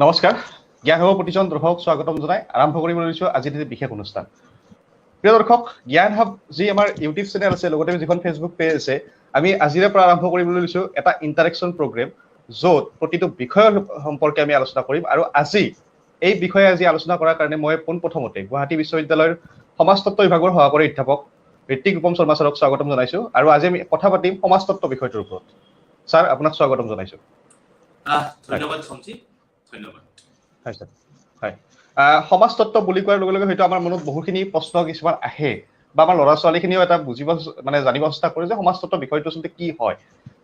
নমস্কাৰ, জ্ঞান হব প্ৰতিজন দৰ্শক স্বাগতম জনাই আৰম্ভ কৰিবলৈ লৈছোঁ আজিৰ এই বিশেষ অনুষ্ঠান। প্ৰিয় দৰ্শক, জ্ঞান হাব যি আমাৰ ইউটিউব চেনেল আছে, লগতে যিখন ফেচবুক পেজ আছে, আমি আজিৰে পৰা আৰম্ভ কৰিবলৈ লৈছোঁ এটা ইণ্টাৰেকশ্যন প্ৰগ্ৰেম, য'ত প্ৰতিটো বিষয়ৰ সম্পৰ্কে আমি আলোচনা কৰিম। আৰু আজি এই বিষয়ে আলোচনা কৰাৰ কাৰণে মই পোনপ্ৰথমতে গুৱাহাটী বিশ্ববিদ্যালয়ৰ সমাজতত্ব বিভাগৰ সহকাৰী অধ্যাপক ঋত্বিক ৰূপম শৰ্মা ছাৰক স্বাগতম জনাইছোঁ। আৰু আজি আমি কথা পাতিম সমাজতত্ব বিষয়টোৰ ওপৰত। ছাৰ, আপোনাক স্বাগতম জনাইছোঁ। ধন্যবাদ সঞ্জীৱ, ধন্যবাদ। হয় ছাৰ, হয়। সমাজতত্ব বুলি কোৱাৰ লগে লগে হয়তো আমাৰ মনত বহুখিনি প্ৰশ্ন কিছুমান আহে, বা আমাৰ ল'ৰা ছোৱালীখিনিও এটা জানিব চেষ্টা কৰে যে সমাজতত্ব বিষয়টো আচলতে কি হয়।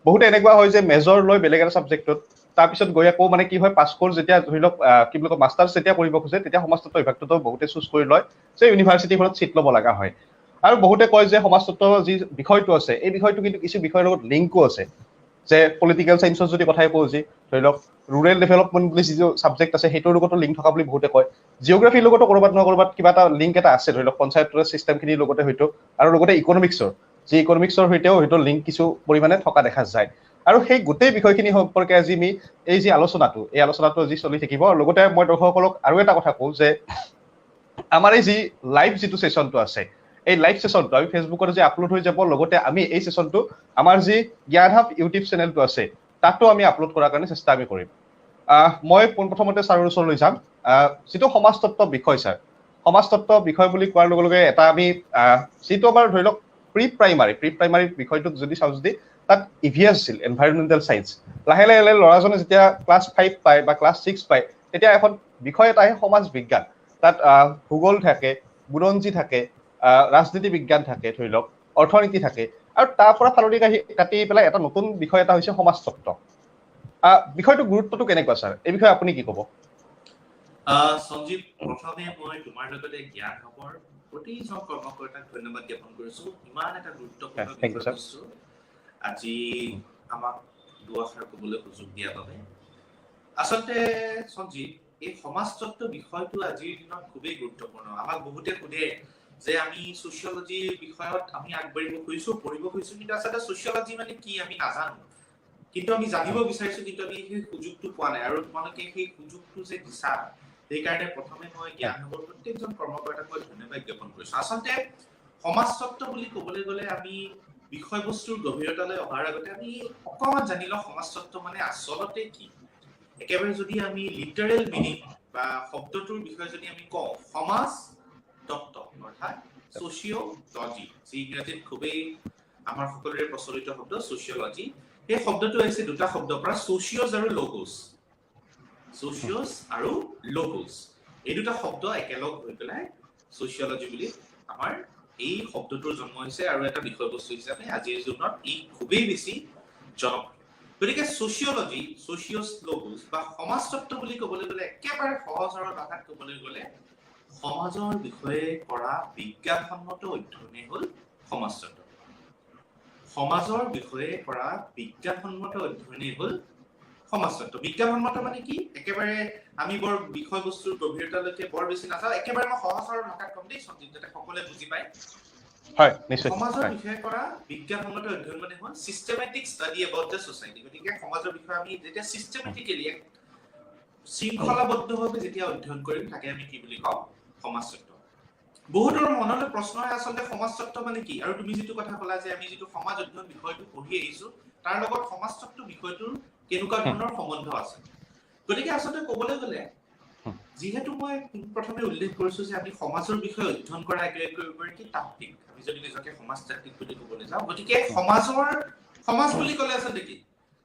বহুতে এনেকুৱা হয় যে মেজৰ লৈ বেলেগ এটা ছাবজেক্টত, তাৰপিছত গৈ আকৌ কি হয়, পাছ কৰ্চ যেতিয়া ধৰি লওক কি বুলি কয় মাষ্টাৰ্ছ যেতিয়া কৰিব খোজে, তেতিয়া সমাজতত্ব বিভাগটোতো বহুতে চুজ কৰি লয় যে ইউনিভাৰ্চিটিখনত ছিট ল'ব লগা হয়। আৰু বহুতে কয় যে সমাজতত্ব যি বিষয়টো আছে, এই বিষয়টো কিন্তু কিছু বিষয়ৰ লগত লিংকো আছে। যে পলিটিকেল চাইন্সৰ যদি কথাই কওঁ, যি ধৰি লওক ৰুৰেল ডেভেলপমেণ্ট বুলি যিটো ছাবজেক্ট আছে, সেইটোৰ লগতো লিংক থকা বুলি বহুতে কয়। জিঅ'গ্ৰাফিৰ লগতো ক'ৰবাত নহয় ক'ৰবাত কিবা এটা লিংক এটা আছে, ধৰি লওক পঞ্চায়তৰ চিষ্টেমখিনিৰ লগতে হয়তো, আৰু লগতে ইকনমিক্সৰ সৈতেও হয়তো লিংক কিছু পৰিমাণে থকা দেখা যায়। আৰু সেই গোটেই বিষয়খিনি সম্পৰ্কে আজি আমি এই আলোচনাটো আজি চলি থাকিব। লগতে মই দৰ্শকসকলক আৰু এটা কথা কওঁ যে আমাৰ এই যি লাইভ যিটো ছেশ্যনটো আছে, এই লাইভ ছেশ্যনটো আমি ফেচবুকত আপলোড হৈ যাব। লগতে আমি এই ছেশ্যনটো আমাৰ যি জ্ঞান হাব ইউটিউব চেনেলটো আছে, তাতো আমি আপলোড কৰাৰ কাৰণে চেষ্টা আমি কৰিম। মই পোনপ্ৰথমতে ছাৰৰ ওচৰলৈ যাম। যিটো সমাজতত্ব বিষয়, ছাৰ, সমাজতত্ব বিষয় বুলি কোৱাৰ লগে লগে এটা আমি যিটো আমাৰ ধৰি লওক প্ৰি প্ৰাইমাৰী বিষয়টোক যদি চাওঁ, যদি তাত ইভিএছ আছিল, এনভাইৰনমেণ্টেল চায়েন্স। লাহে লাহে ল'ৰাজনে যেতিয়া ক্লাছ 5 পায় বা ক্লাছ 6 পায়, তেতিয়া এখন বিষয় এটা আহে সমাজ বিজ্ঞান। তাত ভূগোল থাকে, বুৰঞ্জী থাকে, ৰাজনীতি বিজ্ঞান থাকে, ধৰি লওক অৰ্থনীতি থাকে, আৰু তাৰ পৰা ফালনি কাটি পেলাই এটা নতুন বিষয় এটা হৈছে সমাজতত্ব। বিষয়টো গুৰুত্বটো কেনেকুৱা, ছাৰ? এই বিষয়ে আপুনি কি ক'ব? সঞ্জীৱ, প্ৰথমে মই তোমাৰ লগতে জ্ঞান হাবৰ প্ৰতিজন কৰ্মকৰ্তাক ধন্যবাদ জ্ঞাপন কৰিছো। ইমান এটা গুৰুত্বপূৰ্ণ বিষয়বস্তু আজি আমাক দুআষাৰ ক'বলৈ সুযোগ দিয়াৰ বাবে। আচলতে সঞ্জীৱ, এই সমাজতত্ব বিষয়টো আজিৰ দিনত খুবেই গুৰুত্বপূৰ্ণ। আমাক বহুতে সোধে যে আমি ছচিয়লজিৰ বিষয়ত আমি আগবাঢ়িব খুজিছো, পঢ়িব খুজিছো, কিন্তু আচলতে ছচিয়লজি মানে কি আমি নাজানো। কিন্তু আমি জানিব বিচাৰিছো, কিন্তু আমি সেই সুযোগটো পোৱা নাই। আৰু তোমালোকে সেই সুযোগটো যে দিছা, সেইকাৰণে প্ৰথমে মই জ্ঞান হাবৰ প্ৰত্যেকজন কৰ্মকৰ্তাক মই ধন্যবাদ জ্ঞাপন কৰিছো। আচলতে সমাজতত্ব বুলি ক'বলৈ গ'লে আমি বিষয়বস্তুৰ গভীৰতালৈ অহাৰ আগতে আমি অকণমান জানি লওঁ সমাজতত্ব মানে আচলতে কি। একেবাৰে যদি আমি লিটাৰেল মিনিং বা শব্দটোৰ বিষয়ে যদি আমি কওঁ, সমাজ তত্ত্ব অৰ্থাৎ ছচিয়লজি, যি ইংৰাজীত খুবেই আমাৰ সকলোৰে প্ৰচলিত শব্দ ছচিয়লজি। এই শব্দটো আহিছে দুটা শব্দৰ পৰা, ছচিয়ছ আৰু লগোছ। ছচিয়ছ আৰু লগোছ, এই দুটা শব্দ একেলগ হৈ পেলাই ছচিয়লজি বুলি আমাৰ এই শব্দটোৰ জন্ম হৈছে, আৰু এটা বিষয়বস্তু হিচাপে আজিৰ যুগত ই খুবেই বেছি জনপ্ৰিয়। গতিকে ছচিয়লজি, ছচিয়ছ লগোছ বা সমাজতত্ব বুলি ক'বলৈ গ'লে, একেবাৰে সহজ সৰল ভাষাত ক'বলৈ গ'লে, সমাজৰ বিষয়ে কৰা বিজ্ঞানসন্মত অধ্যয়নেই হ'ল সমাজতত্ব। সমাজৰ বিষয়ে কৰা বিজ্ঞানসন্মত অধ্যয়নেই হ'ল সমাজতত্ব। বিজ্ঞানসন্মত মানে কি, একেবাৰে আমি বৰ বিষয়বস্তুৰ গভীৰতালৈকে বৰ বেছি নাযাওঁ, একেবাৰে মই সহজ সৰল ভাষাত কম দেই সঞ্জীৱ, যাতে সকলোৱে বুজি পায়। সমাজৰ বিষয়ে কৰা বিজ্ঞানসন্মত অধ্যয়ন মানে হ'ল systematic study about the society. গতিকে সমাজৰ বিষয়ে আমি যেতিয়া চিষ্টেমেটিকেলি শৃংখলাবদ্ধভাৱে যেতিয়া অধ্যয়ন কৰিম, তাকে আমি কি বুলি কওঁ, সমাজতত্ব। বহুতৰ মনলৈ প্ৰশ্ন হয় আচলতে সমাজতত্ব মানে কি। আৰু তুমি যিটো কথা ক'লা যে আমি যিটো সমাজ অধ্যয়ন বিষয়টো পঢ়ি আহিছো, তাৰ লগত সমাজতত্ব বিষয়টোৰ কেনেকুৱা ধৰণৰ সম্বন্ধ আছে। গতিকে আচলতে ক'বলৈ গ'লে, যিহেতু মই প্ৰথমে উল্লেখ কৰিছো যে আমি সমাজৰ বিষয়ে অধ্যয়ন কৰা এগৰাকী তাত্ত্বিক, আমি যদি নিজকে সমাজতাত্ত্বিক বুলি ক'বলৈ যাওঁ, গতিকে সমাজ বুলি ক'লে আচলতে কি।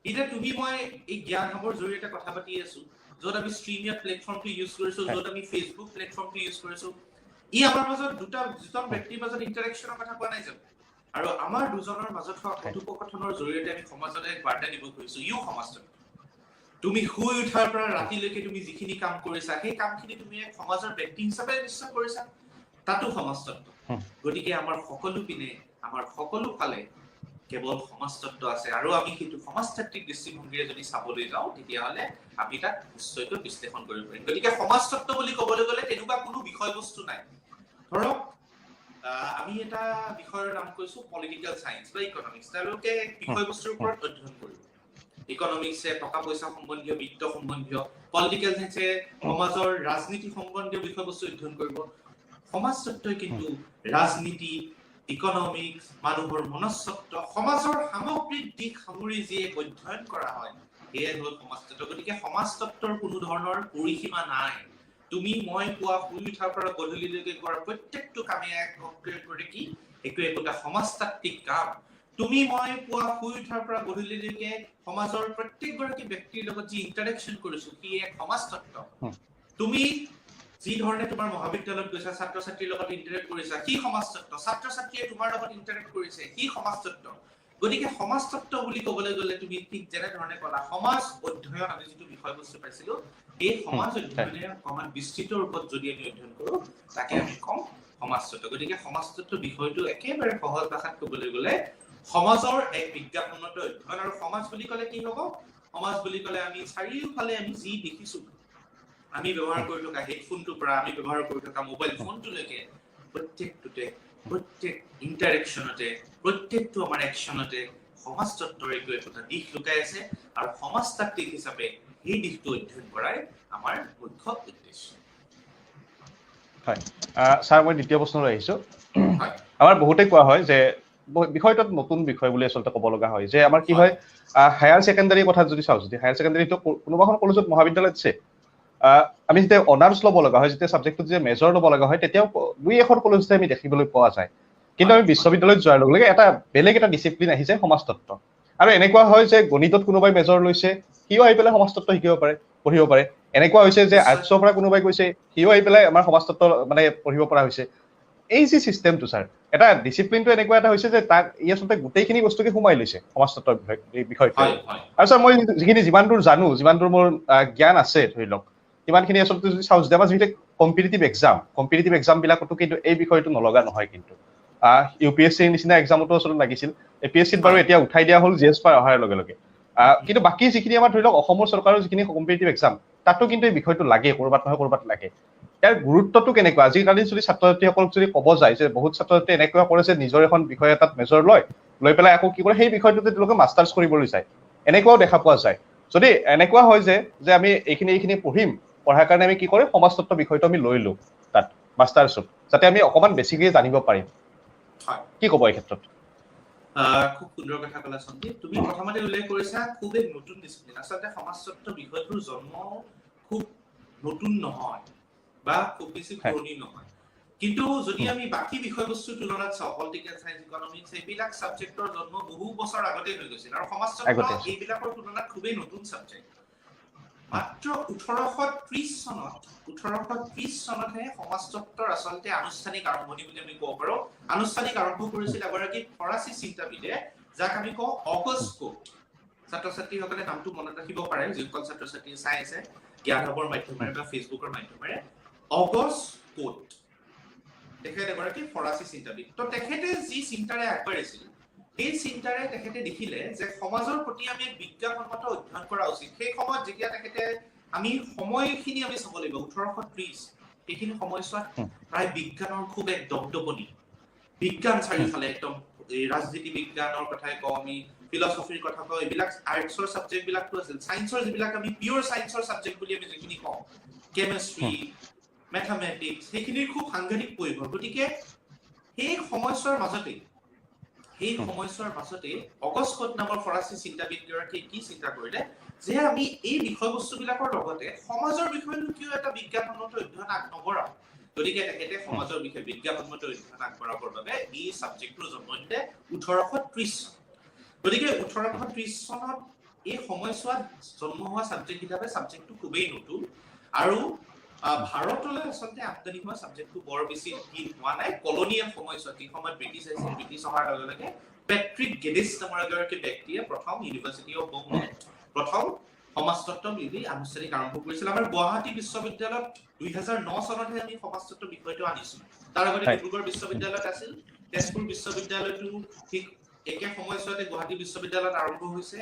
এতিয়া তুমি মই এই জ্ঞান হাবৰ জৰিয়তে কথা পাতি আছো, য'ত আমি ষ্ট্ৰীমিয়াৰ প্লেটফৰ্মটো ইউজ কৰিছো, য'ত আমি ফেচবুক প্লেটফৰ্মটো ইউজ কৰিছো। ই আমাৰ মাজত দুজন ব্যক্তিৰ মাজত ইণ্টাৰেকশ্যনৰ কথা কোৱা নাই জানো? আৰু আমাৰ দুজনৰ মাজত হোৱা কথোপকথনৰ জৰিয়তে আমি সমাজলৈ এক বাৰ্তা দিব খুজিছো, ইও সমাজতত্ব। তুমি শুই উঠাৰ পৰা ৰাতিলৈকে তুমি যিখিনি কাম কৰিছা, সেই কামখিনি তুমি এক সমাজৰ ব্যক্তি হিচাপে নিশ্চয় কৰিছা, তাতো সমাজতত্ব। গতিকে আমাৰ সকলো পিনে, আমাৰ সকলো ফালে কেৱল সমাজতত্ব আছে। আৰু আমি সেইটো সমাজতাত্ত্বিক দৃষ্টিভংগীৰে যদি চাবলৈ যাওঁ, তেতিয়াহ'লে আমি তাক নিশ্চয়কৈ বিশ্লেষণ কৰিব পাৰিম। গতিকে সমাজতত্ব বুলি ক'বলৈ গ'লে তেনেকুৱা কোনো বিষয়বস্তু নাই। ধৰক আমি এটা বিষয়ৰ নাম কৈছো পলিটিকেল চায়েন্স বা ইকনমিক্স, তেওঁলোকে বিষয়বস্তুৰ ওপৰত অধ্যয়ন কৰিব। ইকনমিক্সে টকা পইচা সম্বন্ধীয় বিত্ত সম্বন্ধীয়, পলিটিকেল সায়েন্সে সমাজৰ ৰাজনীতি সম্বন্ধীয় বিষয়বস্তু অধ্যয়ন কৰিব। সমাজতত্ত্বই কিন্তু ৰাজনীতি, ইকনমিক্স, মানুহৰ মনস্তত্ত্ব, সমাজৰ সামগ্ৰিক দিশ সামৰি যি অধ্যয়ন কৰা হয় সেয়াই হ'ল সমাজতত্ত্ব। গতিকে সমাজতত্ত্বৰ কোনো ধৰণৰ পৰিসীমা নাই। তুমি মই পুৱা শুই উঠাৰ পৰা গধূলিলৈকে কৰা প্ৰত্যেকটো কামে কৰে কি একোটা সমাজতাত্ত্বিক কাম। তুমি মই পুৱা শুই উঠাৰ পৰা গধূলিলৈকে সমাজৰ প্ৰত্যেকগৰাকী ব্যক্তিৰ লগত যি ইণ্টাৰেকশ্যন কৰিছো সি এক সমাজতত্ত্ব। তুমি যি ধৰণে তোমাৰ মহাবিদ্যালয়ত গৈছা ছাত্ৰ ছাত্ৰীৰ লগত ইণ্টাৰেক্ট কৰিছা সি সমাজতত্ত্ব, ছাত্ৰ ছাত্ৰীয়ে তোমাৰ লগত ইণ্টাৰেক্ট কৰিছে সি সমাজতত্ত্ব। গতিকে সমাজতত্ত্ব বুলি ক'বলৈ গ'লে তুমি ঠিক যেনে ধৰণে ক'লা সমাজ অধ্যয়ন আমি যিটো বিষয়বস্তু পাইছিলো এই সমাজ অধ্যয়নে অকণমান বিস্তৃত ৰূপত যদি আমি অধ্যয়ন কৰো তাকে আমি কম সমাজতত্ত্ব। গতিকে সমাজতত্ত্ব বিষয়টো একেবাৰে সহজ ভাষাত ক'বলৈ গ'লে সমাজৰ এক বিজ্ঞানসন্মত অধ্যয়ন। আৰু সমাজ বুলি ক'লে কি হ'ব? সমাজ বুলি ক'লে আমি চাৰিওফালে আমি যি দেখিছো, আমি ব্যৱহাৰ কৰি থকা হেডফোনটোৰ পৰা আমি ব্যৱহাৰ কৰি থকা মোবাইল ফোনটোলৈকে প্ৰত্যেকটোতে প্ৰত্যেক ইণ্টাৰেকশ্যনতে প্ৰত্যেকটো আমাৰ একশ্যনতে সমাজতত্ত্বৰ একোটা দিশ লুকাই আছে আৰু সমাজতাত্ত্বিক হিচাপে সেই দিশটো অধ্যয়ন কৰাই আমাৰ মুখ্য উদ্দেশ্য। হয় ছাৰ, মই দ্বিতীয় প্ৰশ্নলৈ আহিছোঁ। আমাৰ বহুতে কোৱা হয় যে বিষয়টোত নতুন বিষয় বুলি আচলতে ক'ব লগা হয় যে আমাৰ কি হয় হায়াৰ ছেকেণ্ডাৰী কথা যদি চাওঁ, যদি হায়াৰ ছেকেণ্ডাৰীটো কোনোবাখন কলেজত মহাবিদ্যালয়ত আছে আমি যেতিয়া অনাৰ্ছ ল'ব লগা হয়, যেতিয়া ছাবজেক্টটোত যেতিয়া মেজৰ ল'ব লগা হয় তেতিয়াও দুই এখন কলেজতে আমি দেখিবলৈ পোৱা যায়। কিন্তু আমি বিশ্ববিদ্যালয়ত যোৱাৰ লগে লগে বেলেগ এটা ডিচিপ্লিন আহি যায় সমাজতত্ত্ব। আৰু এনেকুৱা হয় যে গণিতত কোনোবাই মেজৰ লৈছে সিও আহি পেলাই সমাজতত্ত্ব শিকিব পাৰে, পঢ়িব পাৰে। এনেকুৱা হৈছে যে আৰ্টছৰ পৰা কোনোবাই কৈছে সিও আহি পেলাই আমাৰ সমাজতত্ত্ব মানে পঢ়িব পৰা হৈছে। এই যি চিষ্টেমটো ছাৰ, এটা ডিচিপ্লিনটো এনেকুৱা এটা হৈছে যে তাক ই আচলতে গোটেইখিনি বস্তুকে সোমাই লৈছে সমাজতত্ত্বৰ বিষয়টোৱে। আৰু ছাৰ মই যিমান দূৰ জানো, যিমান দূৰ মোৰ জ্ঞান আছে ধৰি লওক, ইমানখিনি আচলতে যদি চাওঁ যে আমাৰ যিবিলাক কম্পিটিটিভ এক্সাম বিলাকতো কিন্তু এই বিষয়টো নলগা নহয়। কিন্তু UPSCৰ নিচিনা এক্সামতো আচলতে লাগিছিল। APSCত বাৰু এতিয়া উঠাই দিয়া হ'ল GS পাৰ অহাৰ লগে লগে। কিন্তু বাকী যিখিনি আমাৰ ধৰি লওক অসমৰ চৰকাৰৰ যিখিনি কম্পিটিটিভ এক্সাম তাতো কিন্তু এই বিষয়টো লাগে, ক'ৰবাত নহয় ক'ৰবাত লাগে। ইয়াৰ গুৰুত্বটো কেনেকুৱা? আজিকালি যদি ছাত্ৰ ছাত্ৰীসকলক যদি ক'ব যায় যে বহুত ছাত্ৰ ছাত্ৰী এনেকুৱা কৰে যে নিজৰ এখন বিষয় এটাত মেজৰ লৈ পেলাই আকৌ কি কৰে সেই বিষয়টোতে তেওঁলোকে মাষ্টাৰ্ছ কৰিবলৈ যায়, এনেকুৱাও দেখা পোৱা যায়। যদি এনেকুৱা হয় যে আমি এইখিনি পঢ়িম, পঢ়াৰ কাৰণে আমি কি কৰিম সমাজতত্ত্ব বিষয়টো আমি লৈ লওঁ তাত মাষ্টাৰ্ছত, যাতে আমি অকণমান বেছিকৈ জানিব পাৰিম। কি ক'ব এই ক্ষেত্ৰত? খুব সুন্দৰ কথা ক'লা সন্দীপ। তুমি প্ৰথমতে উল্লেখ কৰিছা খুবেই নতুন ডিচিপ্লিন। আচলতে সমাজতত্ত্ব বিষয়টোৰ জন্ম খুব নতুন নহয় বা খুব বেছি পুৰণি নহয়। কিন্তু যদি আমি বাকী বিষয়বস্তুৰ তুলনাত চাওঁ, পলিটিকেল সায়েন্স, ইকনমিক্স এইবিলাক সাবজেক্টৰ জন্ম বহু বছৰ আগতে হৈ গৈছিল আৰু সমাজতত্ত্ব এইবিলাকৰ তুলনাত খুবেই নতুন সাবজেক্ট। মাত্ৰ 1830 চনতহে সমাজতত্ত্বৰ আচলতে আনুষ্ঠানিক আৰম্ভণি বুলি আমি ক'ব পাৰো। আনুষ্ঠানিক আৰম্ভ কৰিছিল এগৰাকী ফৰাচী চিন্তাবিদে, যাক আমি কওঁ অগষ্ট কোট। ছাত্ৰ ছাত্ৰীসকলে নামটো মনত ৰাখিব পাৰে, যিসকল ছাত্ৰ ছাত্ৰীয়ে চাই আছে জ্ঞান হবৰ মাধ্যমেৰে বা ফেচবুকৰ মাধ্যমেৰে। অগষ্ট কোট তেখেত এগৰাকী ফৰাচী চিন্তাবিদ। তো তেখেতে যি চিন্তাৰে আগবাঢ়িছিল সেই চিন্তাৰে তেখেতে দেখিলে যে সমাজৰ প্ৰতি আমি বিজ্ঞানসন্মত অধ্যয়ন কৰা উচিত। সেই সময়ত যেতিয়া তেখেতে আমি সময়খিনি আমি চাব লাগিব 1830 এইখিনি সময়ছোৱাত প্ৰায় বিজ্ঞানৰ খুব এক দপদপনি। বিজ্ঞান চাৰিওফালে একদম ৰাজনীতি বিজ্ঞানৰ কথাই কওঁ, আমি ফিলচফিৰ কথা কওঁ, এইবিলাক আৰ্টছৰ ছাবজেক্ট বিলাকটো আছিল। সায়েন্সৰ যিবিলাক আমি পিয়ৰ সায়েন্সৰ ছাবজেক্ট বুলি আমি যিখিনি কওঁ, কেমেষ্ট্ৰি, মেথামেটিক্স, সেইখিনিৰ খুব সাংঘাতিক পৰিভৰ। গতিকে সেই সময়ছোৱাৰ মাজতে অগষ্ট কোট নামৰ ফৰাচী চিন্তাবিদগৰাকীয়ে কি চিন্তা কৰিলে যে আমি এই বিষয়বস্তুবিলাকৰ লগতে সমাজৰ বিষয়টো কিয় এটা বিজ্ঞানসন্মত অধ্যয়ন নকৰাও। গতিকে তেখেতে সমাজৰ বিষয়ে বিজ্ঞানসন্মত অধ্যয়ন আগবঢ়াবৰ বাবে এই ছাবজেক্টটোৰ জন্ম দিলে 1830 চনত। গতিকে 1830 চনত এই সময়ছোৱাত জন্ম হোৱা ছাবজেক্ট হিচাপে ছাবজেক্টটো খুবেই নতুন আৰু ভাৰতলৈ আচলতে আমদানি হোৱা ছাবজেক্টটো বৰ বেছি দিন হোৱা নাই। কলনিয়েল সময়ছোৱাত যি সময়ত ব্ৰিটিছ আহিছিল, ব্ৰিটিছ অহাৰ লগে লগে পেট্ৰিক গেডিছ নামৰ এগৰাকী ব্যক্তিয়ে প্ৰথম ইউনিভাৰ্চিটি অফ বম্বে প্ৰথম সমাজতত্ত্ব বিধি আনুষ্ঠানিক আৰম্ভ কৰিছিল। আমাৰ গুৱাহাটী বিশ্ববিদ্যালয়ত 2009 চনতহে আমি সমাজতত্ত্ব বিষয়টো আনিছো। তাৰ আগতে ডিব্ৰুগড় বিশ্ববিদ্যালয়ত আছিল, তেজপুৰ বিশ্ববিদ্যালয়তো ঠিক একে সময়ছোৱাতে গুৱাহাটী বিশ্ববিদ্যালয়ত আৰম্ভ হৈছে।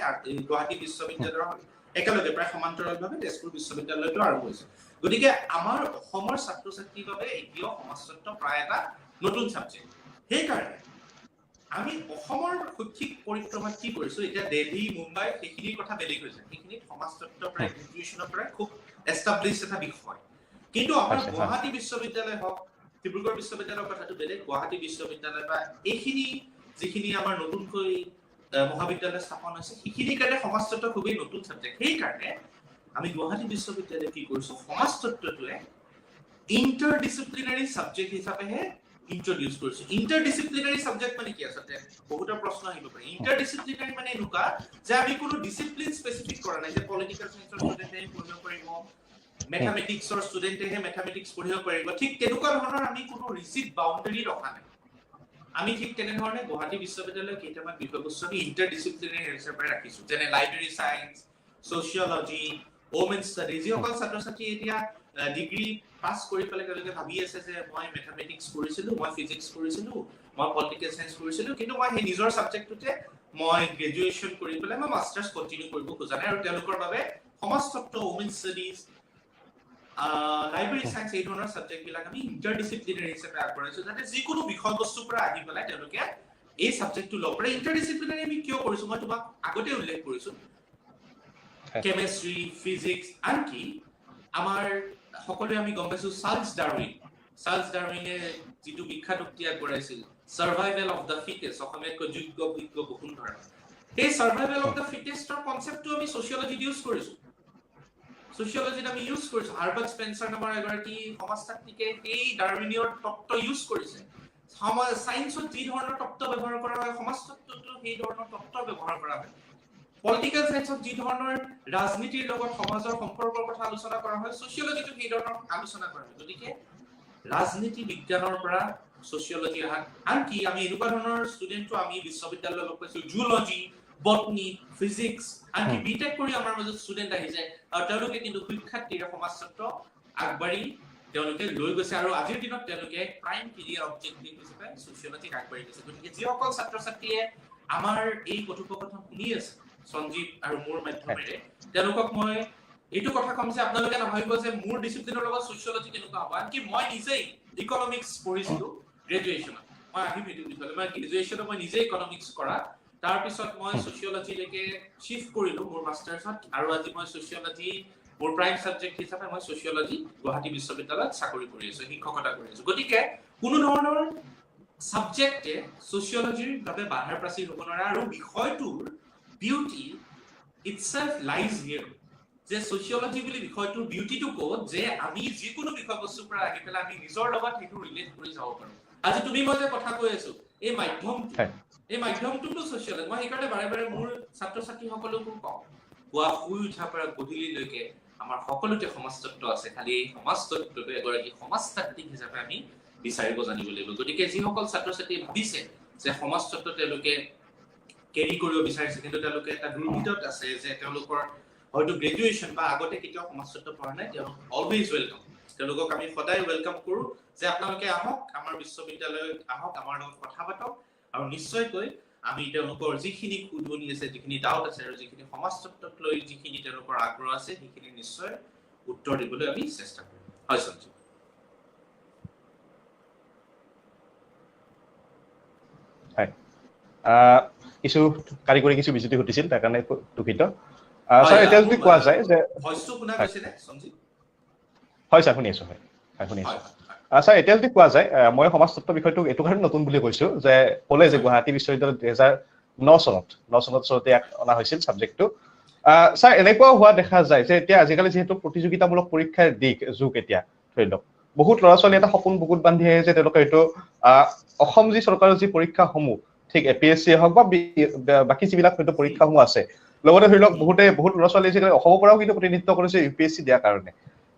গুৱাহাটী বিশ্ববিদ্যালয়ৰ একেলগে প্ৰায় সমান্তৰালভাৱে তেজপুৰ বিশ্ববিদ্যালয়তো আৰম্ভ হৈছে। গতিকে আমাৰ অসমৰ ছাত্ৰ ছাত্ৰীৰ বাবে এতিয়াও সমাজতত্ত্ব প্ৰায় এটা নতুন ছাবজেক্ট। সেইকাৰণে আমি অসমৰ শৈক্ষিক পৰিক্ৰমাত কি কৰিছো এতিয়া দিল্লী মুম্বাই সেইখিনিৰ কথা বেলেগ হৈছে সেইখিনি সমাজতত্ত্ব প্ৰায় গ্ৰেজুৱেশ্যনৰ পৰা খুব এষ্টাব্লিছ এটা বিষয় কিন্তু আমাৰ গুৱাহাটী বিশ্ববিদ্যালয় হওক ডিব্ৰুগড় বিশ্ববিদ্যালয়ৰ কথাটো বেলেগ গুৱাহাটী বিশ্ববিদ্যালয় বা এইখিনি যিখিনি আমাৰ নতুনকৈ মহাবিদ্যালয় স্থাপন হৈছে সেইখিনিৰ কাৰণে সমাজতত্ত্ব খুবেই নতুন ছাবজেক্ট সেইকাৰণে আমি গুৱাহাটী বিশ্ববিদ্যালয় কি কৰিছো সমাজতত্ত্বটোৱে ইণ্টাৰডিসিপ্লিনাৰী সাবজেক্ট হিচাপেহে ইন্ট্ৰোডিউস কৰিছো ইন্টাৰডিসিপ্লিনাৰী সাবজেক্ট মানে কি আছে বহুতৰ প্ৰশ্ন আহিব পাৰে ইন্টাৰডিসিপ্লিনাৰী মানে এনেকুৱা যে আমি কোনো ডিসিপ্লিন স্পেসিফিক কৰা নাই যে পলিটিক্যাল সায়েন্সৰ ষ্টুডেন্টে পঢ়িব পাৰিব ম্যাথমেটিক্সৰ ষ্টুডেন্টেহে ম্যাথমেটিক্স পঢ়িব পাৰিব ঠিক তেনেকুৱা ধৰণৰ আমি কোনো ৰিজিড বাউণ্ডাৰী ৰখা নাই আমি ঠিক তেনে ধৰণে গুৱাহাটী বিশ্ববিদ্যালয় কেইটামান বিষয়বস্তু আমি ইন্টাৰডিসিপ্লিনাৰী হিচাপে ৰাখিছো যেনে library science sociology women studies যিসকল ছাত্ৰ ছাত্ৰী এতিয়া ডিগ্ৰী পাস কৰি পেলাই তেওঁলোকে ভাবি আছে যে মই ম্যাথমেটিক্স কৰিছিলো মই ফিজিক্স কৰিছিলো মই পলিটিক্যাল সায়েন্স কৰিছিলো কিন্তু মই সেই নিজৰ সাবজেক্টটোতে মই গ্ৰেজুৱেচন কৰি পেলাই মই মাষ্টাৰ্ছ কন্টিনিউ কৰিব খোজা নাই আৰু তেওঁলোকৰ বাবে সমাজতত্ত্ব ওমেন ষ্টাডিজ লাইব্ৰেৰী সায়েন্স এই ধৰণৰ সাবজেক্ট বিলাক আমি ইন্টাৰডিসিপ্লিনাৰী হিচাপে আগবঢ়াইছো যাতে যিকোনো বিষয়বস্তুৰ পৰা আহি পেলাই তেওঁলোকে এই সাবজেক্টটো ল'ব পাৰে ইন্টাৰডিসিপ্লিনাৰী আমি কিয় কৰিছো মই তোমাক আগতে উল্লেখ কৰিছো কেমিষ্ট্ৰি ফিজিক্স আনকি আমাৰ সকলোৱে আমি গম পাইছো চাৰ্লছ ডাৰউইনে যিটো বিখ্যাত উক্তি আগবঢ়াইছিল সাৰ্ভাইভেল অফ দা ফিটেষ্ট অসমীয়াত যোগ্য বিজ্ঞ বসুন্ধৰা এই সাৰ্ভাইভেল অফ দা ফিটেষ্টৰ কনসেপ্টটো আমি সোশিয়োলজিত ইউজ কৰিছো সোশিয়োলজিত আমি ইউজ কৰিছো হাৰ্বাৰ্ট স্পেন্সাৰ নামৰ এগৰাকী সমাজতাত্ত্বিকে এই ডাৰউইনিয়ৰ তত্ত্ব ইউজ কৰিছে সমাজ সায়েন্সত যি ধৰণৰ তত্ত্ব ব্যৱহাৰ কৰা হয় সমাজতত্ত্বতো সেই ধৰণৰ তত্ত্ব ব্যৱহাৰ কৰা হয় পলিটিক্যাল সায়েন্সত যি ধৰণৰ ৰাজনীতিৰ লগত সমাজৰ সম্পৰ্কৰ কথা আলোচনা কৰা হয় সোশিয়োলজিটো সেই ধৰণৰ আলোচনা কৰা হয় গতিকে ৰাজনীতি বিজ্ঞানৰ পৰা সোশিয়োলজি আনকি আমি এনেকুৱা ধৰণৰ ষ্টুডেণ্টটো আমি বিশ্ববিদ্যালয়ত লগ পাইছো জুলজি বটনি ফিজিক্স আনকি বিটেক কৰি আমাৰ মাজত ষ্টুডেণ্ট আহিছে আৰু তেওঁলোকে কিন্তু শিক্ষাৰ্থীৰ সমাজতত্ত্ব আগবাঢ়ি তেওঁলোকে লৈ গৈছে আৰু আজিৰ দিনত তেওঁলোকে প্ৰাইম কেৰিয়াৰ অবজেক্টিভ হিচাপে সোশিয়োলজিক আগবাঢ়ি গৈছে গতিকে যিসকল ছাত্ৰ ছাত্ৰীয়ে আমাৰ এই কথোপকথন শুনি আছে সঞ্জীৱ আৰু মোৰ মাধ্যমেৰে তেওঁলোকক মই এইটো কথা কম যে আপোনালোকে নাভাবিব যে মোৰ ডিসিপ্লিনৰ লগত সোশিয়োলজি কেনেকুৱা হ'ব আনকি মই নিজেই ইকনমিক্স পঢ়িছিলো গ্ৰেজুৱেচনত মই আহিম এইটো বিষয়লৈ মই গ্ৰেজুৱেচনত মই নিজে ইকনমিক্স কৰা তাৰ পিছত মই সোশিয়োলজিলৈকে শিফট কৰিলো মোৰ মাষ্টাৰ্ছত আৰু আজি মই সোশিয়োলজি মোৰ প্ৰাইম সাবজেক্ট হিচাপে মই সোশিয়োলজি গুৱাহাটী বিশ্ববিদ্যালয়ত চাকৰি কৰি আছো শিক্ষকতা কৰি আছো গতিকে কোনো ধৰণৰ সাবজেক্টে সোশিয়োলজিৰ বাবে বাধাৰ প্ৰাচীৰ হ'ব নোৱাৰে আৰু বিষয়টোৰ বিউটি ইটসেলফ লাইজ হিয়াৰ যে সোশিয়োলজি বুলি বিষয়টোৰ বিউটিটো ক'ত যে আমি যিকোনো বিষয়বস্তুৰ পৰা আহি পেলাই আমি নিজৰ লগত সেইটো ৰিলেট কৰি যাব পাৰো আজি তুমি মই যে কথা কৈ আছো এই মাধ্যমটোতো সোশিয়োলজি মই সেইকাৰণে বাৰে বাৰে মোৰ ছাত্ৰ ছাত্ৰীসকলকো কওঁ পুৱা শুই উঠাৰ পৰা গধূলিলৈকে আমাৰ সকলোতে সমাজতত্ত্ব আছে খালি এই সমাজতত্ত্বটো এগৰাকী সমাজতাত্ত্বিক হিচাপে আমি বিচাৰিব জানিব লাগিব গতিকে যিসকল ছাত্ৰ ছাত্ৰী ভাবিছে যে সমাজতত্ত্ব তেওঁলোকে কেৰি কৰিব বিচাৰিছে কিন্তু তেওঁলোকে এটা দুৰ্ভিতত আছে যে তেওঁলোকৰ হয়তো গ্ৰেজুৱেচন বা আগতে কেতিয়াও সমাজতত্ত্ব পঢ়া নাই তেওঁলোক অলৱেজ ওয়েলকাম তেওঁলোকক আমি সদায় ওয়েলকাম কৰো যে আপোনালোকে আহক আমাৰ বিশ্ববিদ্যালয়ত আহক আমাৰ লগত কথা পাতক আৰু নিশ্চয়কৈ আমি তেওঁলোকৰ যিখিনি উদ্ভনি আছে যিখিনি ডাউট আছে আৰু যিখিনি সমাজতত্ত্বক লৈ যিখিনি তেওঁলোকৰ আগ্ৰহ আছে সেইখিনি নিশ্চয় উত্তৰ দিবলৈ আমি চেষ্টা কৰিম হয় সঞ্জীৱ হয় কিছু কাৰিকৰী কিছু বিজুতি ঘটিছিল তাৰ কাৰণে দুখিত স্যাৰ এতিয়া যদি কোৱা যায় যে ভইচটো শুনা গৈছে নে সঞ্জীৱ হয় স্যাৰ শুনি আছো হয় শুনি আছো স্যাৰ এতিয়া যদি কোৱা যায় মই সমাজতত্ত্ব বিষয়টো এইটো কাৰণে নতুন বুলি কৈছো যে ক'লে যে গুৱাহাটী বিশ্ববিদ্যালয়ত 2009 চনতে অনা হৈছিল সাবজেক্টটো স্যাৰ এনেকুৱা হোৱা দেখা যায় যে এতিয়া আজিকালি যেহেতু প্ৰতিযোগিতামূলক পৰীক্ষাৰ যুগ এতিয়া ধৰি লওক বহুত ল'ৰা ছোৱালী এটা সপোন বুকুত বান্ধি আহে যে তেওঁলোকে এইটো অসম যি চৰকাৰৰ যি পৰীক্ষাসমূহ ঠিক এপিএসসি হওক বা বাকি যিবিলাক হয়তো পৰীক্ষাসমূহ আছে লগতে ধৰি লওক বহুত ল'ৰা ছোৱালী আজিকালি অসমৰ পৰাও কিন্তু প্ৰতিনিধিত্ব কৰিছে ইউপিএসসি দিয়াৰ কাৰণে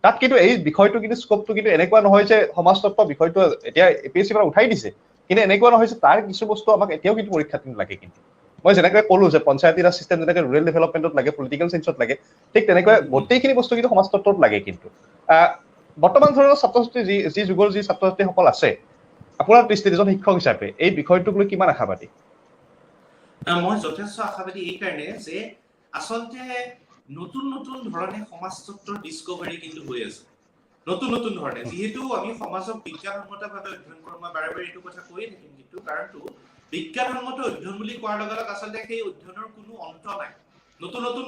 তাত কিন্তু এই বিষয়টো কিন্তু স্কোপটো কিন্তু এনেকুৱা নহয় যে সমাজতত্ত্ব বিষয়টো এতিয়া এপিএসসিৰ পৰা উঠাই দিছে কিন্তু এনেকুৱা নহয় যে তাৰ কিছু বস্তু আমাক এতিয়াও কিন্তু পৰীক্ষাত লাগে কিন্তু মই যেনেকৈ ক'লো যে পঞ্চায়তী ৰাজ সিস্টেম যেনেকৈ ৰুৰেল ডেভেলপমেণ্টত লাগে পলিটিকেল সায়েন্সত লাগে ঠিক তেনেকৈ গোটেইখিনি বস্তু কিন্তু সমাজতত্ত্বত লাগে কিন্তু বৰ্তমান ধৰণৰ ছাত্ৰ ছাত্ৰী যি যুগৰ যি ছাত্ৰ ছাত্ৰীসকল আছে আপোনাৰ দৃষ্টিত এজন শিক্ষক হিচাপে এই বিষয়টোক লৈ কিমান আশাবাদী মই যথেষ্ট আশাবাদী এই কাৰণে যে আচলতে নতুন নতুন ধৰণে সমাজতত্ত্বৰ ডিসকভাৰী কিন্তু হৈ আছে নতুন ধৰণে যেহেতু আমি সমাজক বিজ্ঞানসন্মতভাৱে অধ্যয়ন কৰোঁ মই বাৰে বাৰে এইটো কথা কৈয়ে থাকিম কিন্তু কাৰণটো বিজ্ঞানসন্মত অধ্যয়ন বুলি কোৱাৰ লগে লগে আচলতে সেই অধ্যয়নৰ কোনো অন্ত নাই নতুন নতুন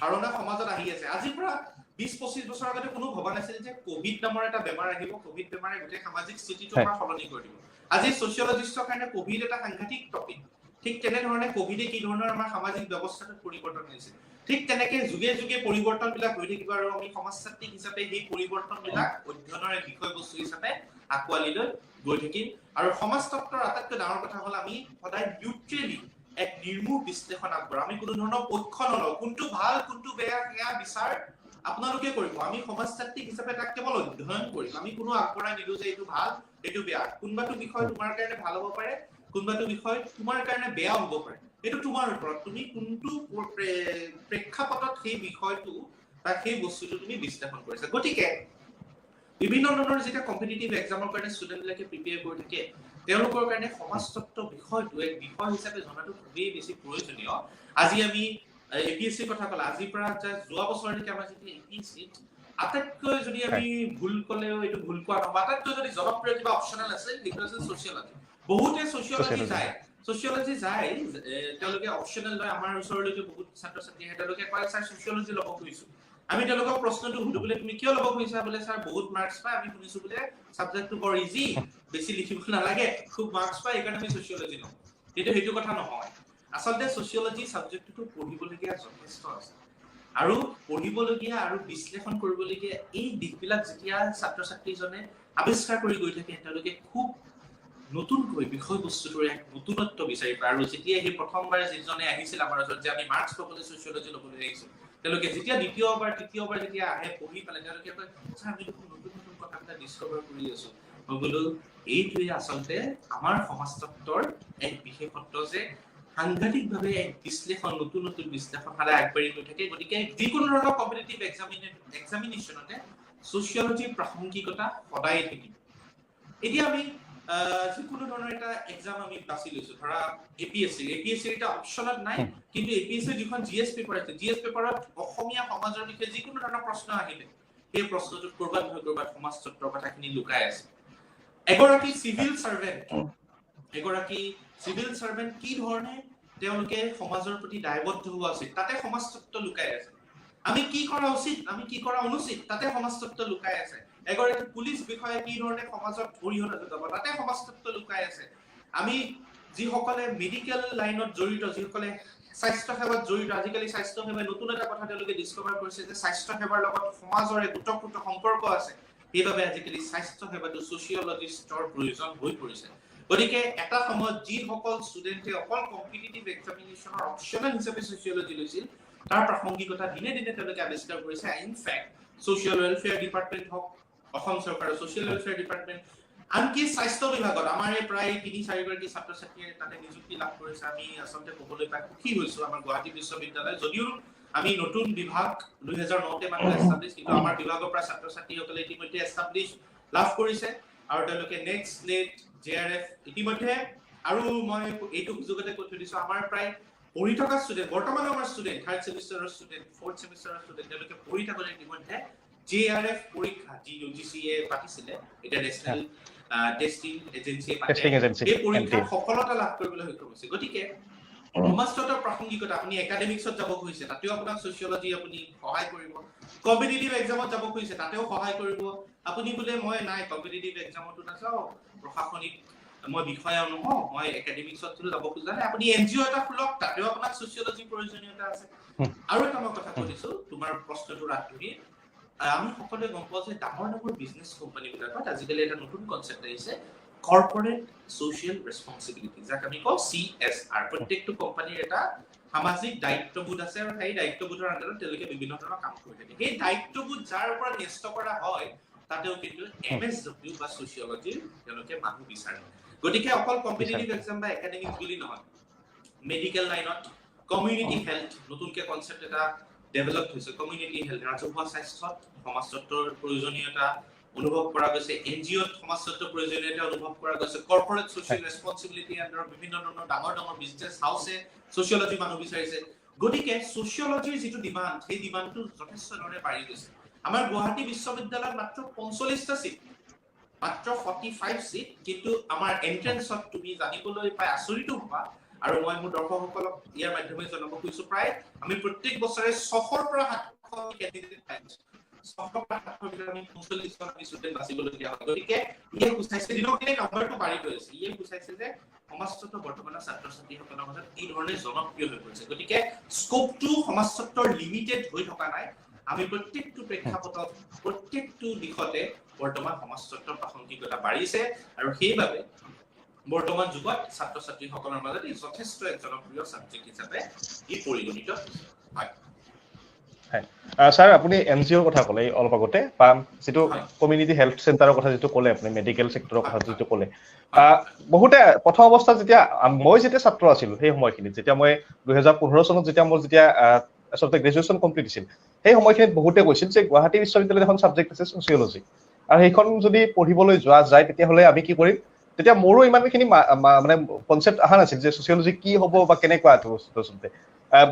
ধাৰণা সমাজত আহি আছে আজিৰ পৰা 20-25 বছৰ আগতে কোনো ভবা নাছিল যে কোভিড নামৰ এটা বেমাৰ আহিব কোভিড বেমাৰে গোটেই সামাজিক স্থিতিটো আমাৰ সলনি কৰি দিব আজি সোশিয়োলজিষ্টৰ কাৰণে কোভিড এটা সাংঘাতিক টপিক ঠিক তেনে ধৰণে কোভিডে কি ধৰণৰ আমাৰ সামাজিক ব্যৱস্থাটো পৰিৱৰ্তন কৰিছে ঠিক তেনেকৈ যুগে যুগে পৰিৱৰ্তনবিলাক হৈ থাকিব আৰু আমি সমাজতাত্ত্বিক হিচাপে এই পৰিৱৰ্তনবিলাক অধ্যয়নৰ এক বিষয়বস্তু হিচাপে আকোৱালি লৈ গৈ থাকিম আৰু সমাজতত্ত্বৰ আটাইতকৈ ডাঙৰ কথা হ'ল আমি সদায় নিউট্ৰেলি এক নিৰ্মূল বিশ্লেষণ আগবঢ়াম আমি কোনো ধৰণৰ পক্ষ নলওঁ কোনটো ভাল কোনটো বেয়া সেয়া বিচাৰ আপোনালোকে কৰিব আমি সমাজতাত্ত্বিক হিচাপে তাক কেৱল অধ্যয়ন কৰিম আমি কোনো আগবঢ়াই নিদিওঁ যে এইটো ভাল এইটো বেয়া কোনবাটো বিষয় তোমাৰ কাৰণে ভাল হ'ব পাৰে কোনবাটো বিষয় তোমাৰ কাৰণে বেয়া হ'ব পাৰে এইটো তোমাৰ ওপৰত তুমি কোনটো প্ৰেক্ষাপটত সেই বিষয়টো বা সেই বস্তুটো তুমি বিশ্লেষণ কৰিছা গতিকে বিভিন্ন ধৰণৰ যেতিয়া কম্পিটিটিভ এক্সামৰ কাৰণে ষ্টুডেণ্টবিলাকে প্ৰিপেয়াৰ কৰি থাকে তেওঁলোকৰ কাৰণে সমাজতত্ত্ব বিষয়টো এক বিষয় হিচাপে জনাটো খুবেই বেছি প্ৰয়োজনীয় আজি আমি এপিএসসি কথা কলা আজিৰ পৰা যোৱা বছৰলৈকে আমাৰ যেতিয়া এপিএসসি আটাইতকৈ যদি আমি ভুল কলেও এইটো ভুল কোৱা নহব আটাইতকৈ যদি জনপ্ৰিয় কিবা অপচনেল আছে সেইটো আছে সোশিয়োলজি বহুতে সোশিয়োলজি যায় তেওঁলোকে অপচনেল লয় আমাৰ ওচৰলৈকে বহুত ছাত্ৰ ছাত্ৰী তেওঁলোকে কয় স্যাৰ সোশিয়োলজি ল'ব খুজিছো আমি তেওঁলোকক প্ৰশ্নটো সুধো বোলে তুমি কিয় ল'ব খুজিছা বোলে স্যাৰ বহুত মাৰ্কস পায় আমি শুনিছো বোলে সাবজেক্টটো বৰ ইজি বেছি লিখিব নালাগে খুব মাৰ্কস পায় এইকাৰণে আমি সোশিয়োলজি লওঁ কিন্তু সেইটো কথা নহয় আচলতে সোশিয়োলজি সাবজেক্টটো পঢ়িবলগীয়া যথেষ্ট আছে আৰু পঢ়িবলগীয়া আৰু বিশ্লেষণ কৰিবলগীয়া এই দিশবিলাক যেতিয়া ছাত্ৰ ছাত্ৰীজনে আৱিষ্কাৰ কৰি গৈ থাকে তেওঁলোকে খুব নতুনকৈ বিষয়বস্তুটোৰ এক নতুনত্ব বিচাৰি পায় আৰু যেতিয়া সেই প্ৰথমবাৰ যিজনে আহিছিল আমাৰ ওচৰত যে আমি মাৰ্কস পাবলৈ সোশিয়োলজি ল'বলৈ আহিছো তেওঁলোকে যেতিয়া দ্বিতীয়বাৰ তৃতীয়বাৰ যেতিয়া আহে পঢ়ি পালে তেওঁলোকে কয় স্যাৰ আমি নতুন নতুন কথাবিলাক ডিস্কভাৰ কৰি আছো বোলো এইটোৱে আচলতে আমাৰ সমাজতত্ত্বৰ এক বিশেষত্ব যে সাংঘাতিকভাৱে এক বিশ্লেষণ নতুন নতুন বিশ্লেষণ সদায় আগবাঢ়ি গৈ থাকে গতিকে যিকোনো ধৰণৰ কম্পিটিটিভ এক্সামিনেশ্যনতে সোশিয়োলজিৰ প্ৰাসংগিকতা সদায় থাকিব এতিয়া আমি যিকোনো ধৰণৰ এটা এক্সাম আমি বাছি লৈছো ধৰা এপিএসসি এটা অপচনত নাই কিন্তু এপিএসসি যিখন জিএস পেপাৰ আছে জিএস পেপাৰত অসমীয়া সমাজৰ বিষয়ে যিকোনো ধৰণৰ প্ৰশ্ন আহিলে সেই প্ৰশ্নটোত কৰবাত নহয় কৰবাত সমাজতত্ত্বৰ কথাখিনি লুকাই আছে এগৰাকী সিভিল সাৰ্ভেন্ট কি ধৰণে তেওঁলোকে সমাজৰ প্ৰতি দায়বদ্ধ হোৱা উচিত তাতে সমাজতত্ত্ব লুকাই আছে আমি কি কৰা উচিত আমি কি কৰা অনুচিত তাতে সমাজতত্ত্ব লুকাই আছে এগৰাকী পুলিশ বিষয়া কি ধৰণে সমাজত অৰিহণা যোগাব তাতে সমাজতত্ত্ব লুকাই আছে আমি যিসকলে মেডিকেল লাইনত জড়িত যিসকলে স্বাস্থ্য সেৱাত জড়িত আজিকালি স্বাস্থ্য সেৱাই নতুন এটা কথা তেওঁলোকে ডিস্কভাৰ কৰিছে যে স্বাস্থ্য সেৱাৰ লগত সমাজৰ এক ওতঃপ্ৰোত সম্পৰ্ক আছে সেইবাবে আজিকালি স্বাস্থ্য সেৱাটো সোশিয়োলজিষ্টৰ প্ৰয়োজন হৈ পৰিছে গতিকে এটা সময়ত যিসকল ষ্টুডেণ্টে অকল কম্পিটিটিভ এক্সামিনেশ্যনৰ অপচনেল হিচাপে সোশিয়োলজি লৈছিল তাৰ প্ৰাসংগিকতা দিনে দিনে তেওঁলোকে আৱিষ্কাৰ কৰিছে ইনফেক্ট সোশিয়েল ওয়েলফেয়াৰ ডিপাৰ্টমেণ্ট হওক অসম চৰকাৰৰ সোশিয়েল ওয়েলফেয়াৰ ডিপাৰ্টমেণ্ট আনকি স্বাস্থ্য বিভাগত আমাৰ প্ৰায় ৩-৪ গৰাকী ছাত্ৰ ছাত্ৰীয়ে তাতে নিযুক্তি লাভ কৰিছে আমি আচলতে ক'বলৈ পাই সুখী হৈছো আমাৰ গুৱাহাটী বিশ্ববিদ্যালয় যদিও আমি নতুন বিভাগ 2009তে মানে এষ্টাব্লিছ কিন্তু আমাৰ বিভাগৰ পৰা ছাত্ৰ ছাত্ৰীসকলে ইতিমধ্যে এষ্টাব্লিছ লাভ কৰিছে আৰু তেওঁলোকে নেক্সট নেট জেআৰএফ ইতিমধ্যে আৰু মই এইটো সুযোগতে কৈ থৈ দিছো আমাৰ প্ৰায় পঢ়ি থকা ষ্টুডেণ্ট বৰ্তমান আমাৰ ষ্টুডেণ্ট 3rd সেমিষ্টাৰৰ ষ্টুডেণ্ট 4th সেমিষ্টাৰৰ ষ্টুডেণ্ট তেওঁলোকে পঢ়ি থাকোঁতে ইতিমধ্যে জেআৰএফ পৰীক্ষা যি ইউজিচিয়ে পাতিছিলে এটা নেশ্যনেল টেষ্টিং এজেন্সিয়ে এই পৰীক্ষাত সফলতা লাভ কৰিবলৈ সক্ষম হৈছে গতিকে সমাজতত্ত্বৰ প্ৰাসংগিকতা আপুনি একাডেমিক্সত যাব খুজিছে তাতেও আপোনাক সোশিয়োলজি আপুনি সহায় কৰিব কম্পিটিটিভ এক্সামত যাব খুজিছে তাতেও সহায় কৰিব আপুনি বোলে মই নাই কম্পিটিটিভ এক্সামতো নাযাওঁ প্ৰশাসনিক মই বিষয়া নহওঁ মই একাডেমিক্সত যাব খোজা নাই আপুনি এনজিঅ' এটা খোলক তাতেও আপোনাক সোশিয়োলজিৰ প্ৰয়োজনীয়তা আছে আৰু এটা মই কথা কৈছো তোমাৰ প্ৰশ্নটো ৰাখি আমি সকলোৱে গম পাওঁ যে ডাঙৰ ডাঙৰ বিজনেছ কোম্পানীবিলাকত আজিকালি এটা নতুন কনচেপ্ট আহিছে কৰ্পোৰেট সোশিয়েল ৰেসপন্সিবিলিটি যাক আমি কওঁ CSR প্ৰত্যেকটো কোম্পানীৰ এটা সামাজিক দায়িত্ববোধ আছে আৰু সেই দায়িত্ববোধৰ আন্দাৰত তেওঁলোকে বিভিন্ন ধৰণৰ কাম কৰি থাকে সেই দায়িত্ববোধ যাৰ ওপৰত ন্যস্ত কৰা হয় তাতেও কিন্তু MSW বা সোশিয়োলজিৰ তেওঁলোকে মানুহ বিচাৰে গতিকে অকল কম্পিটিটিভ এক্সাম বা একাডেমিক বুলি নহয় মেডিকেল লাইনত কমিউনিটি হেলথ নতুনকে কনসেপ্ট এটা ডেভেলপ হৈছে কমিউনিটি হেলথ ৰাজহুৱা স্বাস্থ্যত সমাজতত্ত্বৰ প্ৰয়োজনীয়তা অনুভৱ কৰা গৈছে এনজিঅ'ত সমাজতত্ত্বৰ প্ৰয়োজনীয়তা অনুভৱ কৰা গৈছে কৰ্পোৰেট সোশিয়েল ৰেসপন্সিবিলিটি আন্ডাৰ বিভিন্ন ধৰণৰ ডাঙৰ ডাঙৰ বিজনেছ হাউছে সোশিয়োলজি মানুহ বিচাৰিছে গতিকে সোশিয়োলজিৰ যিটো ডিমাণ্ড সেই ডিমাণ্ডটো যথেষ্ট ধৰণে বাঢ়ি গৈছে আমাৰ গুৱাহাটী বিশ্ববিদ্যালয়ত মাত্ৰ 45টা সিট মাত্ৰ 45 সিট, কিন্তু আমাৰ এন্ট্ৰেন্সত তুমি জানিবলৈ পাই আচৰিত হ'বা, আৰু মই মোৰ দৰ্শকসকলক ইয়াৰ মাধ্যমে জনাব খুজিছো, প্ৰায় আমি প্ৰত্যেক বছৰে 600 পৰা 700 কেণ্ডিডেট পাইছো। 600 পৰা 700 ভিতৰত আমি 45 জন আমি ষ্টুডেন্ট বাছিবলগীয়া হয়। গতিকে ইয়ে বুজাইছে দিনক দিনে নম্বৰটো বাঢ়ি গৈ আছে। ইয়ে বুজাইছে যে সমাজতত্ত্ব বৰ্তমানৰ ছাত্ৰ-ছাত্ৰীসকলৰ মাজত এই ধৰণে জনপ্ৰিয় হৈ পৰিছে। গতিকে স্কোপটো সমাজতত্ত্বৰ লিমিটেড হৈ থকা নাই। আমি প্ৰত্যেকটো প্ৰেক্ষাপটত প্ৰত্যেকটো দিশতে বৰ্তমান সমাজতত্ত্বৰ প্ৰাসংগিকতা বাঢ়িছে, আৰু সেইবাবে বৰ্তমান যুগত ছাত্ৰ-ছাত্ৰীসকলৰ মাজত ই যথেষ্ট এক জনপ্ৰিয় ছাবজেক্ট হিচাপে ই পৰিগণিত হয়। স্যাৰ আপুনি এনজিঅ'ৰ কথা ক'লে অলপ আগতে, বা যিটো কমিউনিটি হেল্থ চেণ্টাৰৰ কথা যিটো ক'লে আপুনি, মেডিকেল ছেক্টৰৰ কথা যিটো ক'লে, বহুতে প্ৰথম অৱস্থাত যেতিয়া মই যেতিয়া ছাত্ৰ আছিলোঁ সেই সময়খিনিত, যেতিয়া মই 2015 চনত যেতিয়া মোৰ আচলতে গ্ৰেজুৱেশ্যন কমপ্লিট হৈছিল, সেই সময়খিনিত বহুতে কৈছিল যে গুৱাহাটী বিশ্ববিদ্যালয়ত এখন ছাবজেক্ট আছে ছচিয়লজি, আৰু সেইখন যদি পঢ়িবলৈ যোৱা যায় তেতিয়াহ'লে আমি কি কৰিম। তেতিয়া মোৰো ইমানখিনি মানে কনচেপ্ট অহা নাছিল যে ছচিয়লজি কি হ'ব বা কেনেকুৱা বস্তুটো আচলতে।